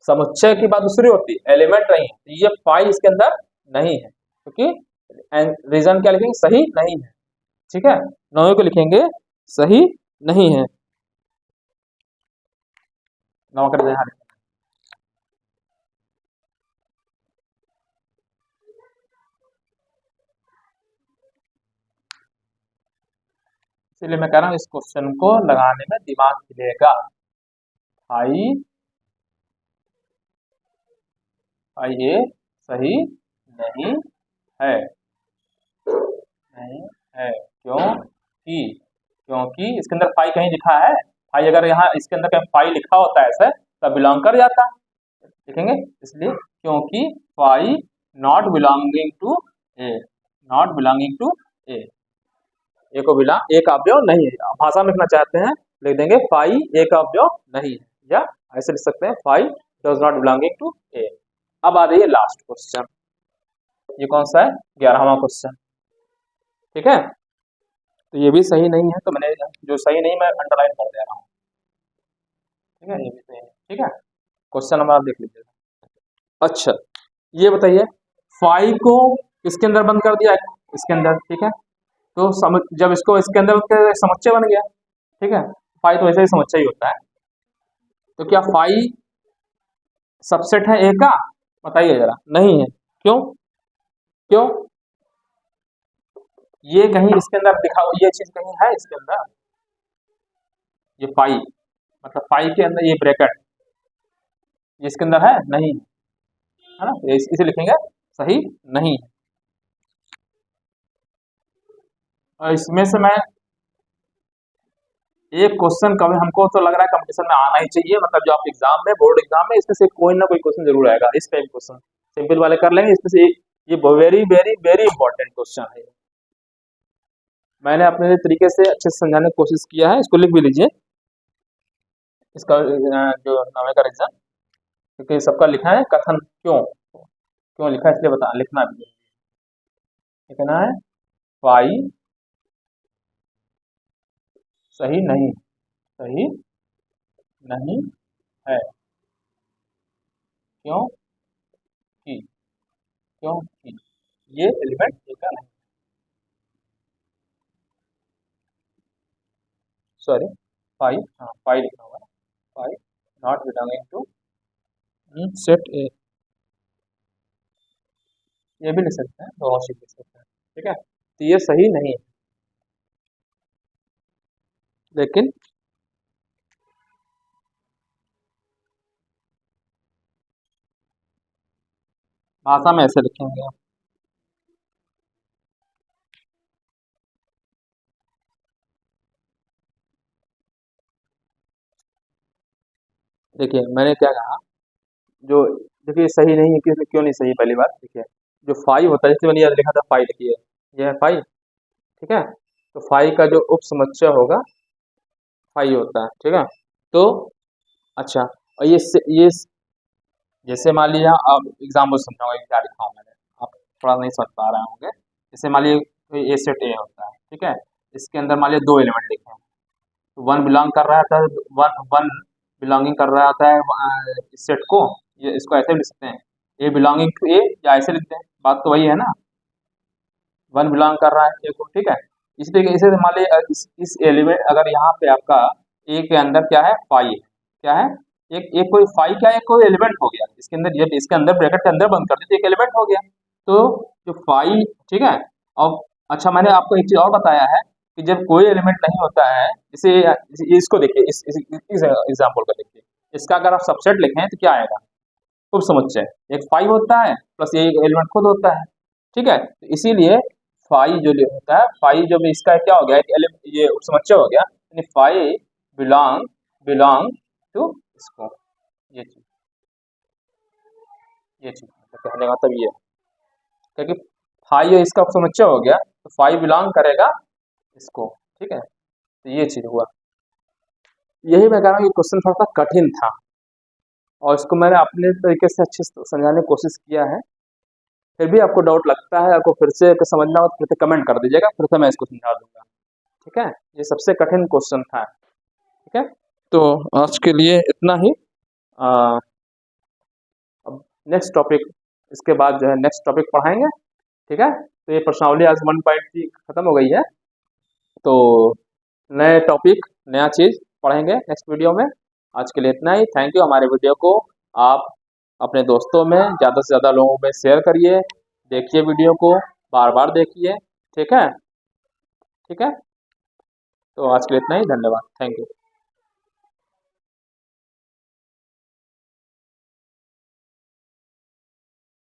A: समुच्चय की बात दूसरी होती है, एलिमेंट नहीं है, तो ये फाई इसके अंदर नहीं है, क्योंकि रीजन क्या लिखेंगे? सही नहीं है, ठीक है। 9 को लिखेंगे सही नहीं है, 9 कर दे, इसलिए मैं कह रहा हूँ इस क्वेश्चन को लगाने में दिमाग खिलेगा। फाई फाई ए सही नहीं है, नहीं है, क्योंकि इसके अंदर फाई कहीं लिखा है, फाई अगर यहाँ इसके अंदर कहीं फाई लिखा होता है ऐसे, तब बिलोंग कर जाता, लिखेंगे, इसलिए क्योंकि phi not belonging to A, not belonging to A, A को बिलोंग, ए का अवयव नहीं है। भाषा में लिखना चाहते हैं, लिख देंगे फाई ए का अवयव नहीं है, या ऐसे लिख सकते हैं phi does not belonging to A. अब आ रही है लास्ट क्वेश्चन, ये कौन सा है? 11वां क्वेश्चन, ठीक है। तो ये भी सही नहीं है, तो मैंने जो सही नहीं मैं अंडरलाइन कर दे रहा हूँ, ठीक है, ये भी सही है, ठीक है। क्वेश्चन नंबर आप देख लीजिएगा। अच्छा, ये बताइए, फाई को इसके अंदर बंद कर दिया इसके अंदर, ठीक है, तो जब इसको इसके अंदर समुच्चय बन गया, ठीक है, फाई तो ऐसे ही समुच्चय ही होता है, तो क्या फाई सबसेट है ए का? बताइए जरा। नहीं है, क्यों? क्यों? ये कहीं इसके अंदर दिखाओ, ये चीज कहीं है इसके अंदर, ये फाई, मतलब फाई के अंदर ये ब्रैकेट, ये इसके अंदर है नहीं, है ना, इसे लिखेंगे सही नहीं। और इसमें से मैं एक क्वेश्चन कभी, हमको तो लग रहा है कंपटीशन में आना ही चाहिए, मतलब जो आप एग्जाम में, बोर्ड एग्जाम में, इसमें से कोई ना कोई क्वेश्चन जरूर आएगा, इस टाइप क्वेश्चन, सिंपल वाले कर लेंगे, इसमें से ये very very very important question है। मैंने अपने तरीके से अच्छे से समझाने की कोशिश किया है, इसको लिख भी लीजिए, इसका जो नामे का रीजन, क्योंकि सबका लिखा है कथन, क्यों क्यों लिखा है इसलिए बता, लिखना भी है, लिखना है फाई सही नहीं, सही नहीं है, क्योंकि क्योंकि ये एलिमेंट ए का नहीं, सॉरी, फाई, हाँ फाई लिखा हुआ है, phi not belonging to set A, ये भी लिख सकते हैं, दोनों चीज लिख सकते हैं, ठीक है। तो ये सही नहीं है, लेकिन भाषा में ऐसे लिखेंगे आप। देखिए मैंने क्या कहा, जो, देखिए सही नहीं है, क्यों नहीं सही है, पहली बात, देखिए जो फाई होता है, जैसे मैंने याद लिखा था फाई, लिखिए ये है फाई, ठीक है, तो फाई का जो उप समुच्चय होगा फाई होता है, ठीक है। तो अच्छा, और ये जैसे मान लीजिए, आप एग्जाम्पल समझाऊंगा क्या लिखा हूँ मैंने, आप थोड़ा नहीं समझ पा रहे होंगे। जैसे मान लीजिए ए सेट ए होता है, ठीक है, इसके अंदर मान लीजिए 2 एलिमेंट लिखे हैं, तो वन बिलोंग कर रहा था, वन वन बिलोंगिंग कर रहा होता है इस सेट को, ये इसको ऐसे भी लिख सकते हैं, ए बिलोंगिंग टू ए, या ऐसे लिखते हैं, बात तो वही है ना, वन बिलोंग कर रहा है ए को, ठीक है। इसी तरीके इसे मान लीजिए इस एलिमेंट, अगर यहाँ पे आपका ए के अंदर क्या है, फाई है, क्या है, एक एक कोई फाई, क्या एक कोई एलिमेंट हो गया इसके अंदर, जब इसके अंदर ब्रैकेट के अंदर बंद कर दी तो एक एलिमेंट हो गया, तो जो फाई, ठीक है। और अच्छा, मैंने आपको एक चीज और बताया है कि जब कोई एलिमेंट नहीं होता है, जैसे इसको देखिए, इस एग्जाम्पल को देखिए, इसका अगर आप सबसेट लिखें तो क्या आएगा, उप समुच्चय, एक फाई होता है प्लस ये एलिमेंट खुद होता है, ठीक है। तो इसीलिए फाई जो होता है, फाई जो भी इसका क्या हो गया, ये उपसमुच्चय हो गया, यानी फाई बिलोंग बिलोंग टू इसको, ये चीज मतलब कहने का मतलब ये है। क्योंकि फाई इसका उपसमुच्चय हो गया तो फाई बिलोंग करेगा इसको, ठीक है, तो ये चीज हुआ। यही मैं कह रहा हूँ, ये क्वेश्चन थोड़ा सा कठिन था और इसको मैंने अपने तरीके से अच्छे से समझाने की कोशिश किया है। फिर भी आपको डाउट लगता है, आपको फिर से समझना हो तो फिर से कमेंट कर दीजिएगा, फिर से मैं इसको समझा दूंगा। ठीक है, ये सबसे कठिन क्वेश्चन था। ठीक है, तो आज के लिए इतना ही। अब नेक्स्ट टॉपिक, इसके बाद जो है नेक्स्ट टॉपिक पढ़ाएंगे। ठीक है, तो ये प्रश्नावली आज 1.3 खत्म हो गई है, तो नए टॉपिक नया चीज पढ़ेंगे नेक्स्ट वीडियो में। आज के लिए इतना ही। Thank you. हमारे वीडियो को आप अपने दोस्तों में ज़्यादा से ज़्यादा लोगों में शेयर करिए, देखिए वीडियो को, बार बार देखिए। ठीक है, ठीक है, तो आज के लिए इतना ही। धन्यवाद, थैंक यू।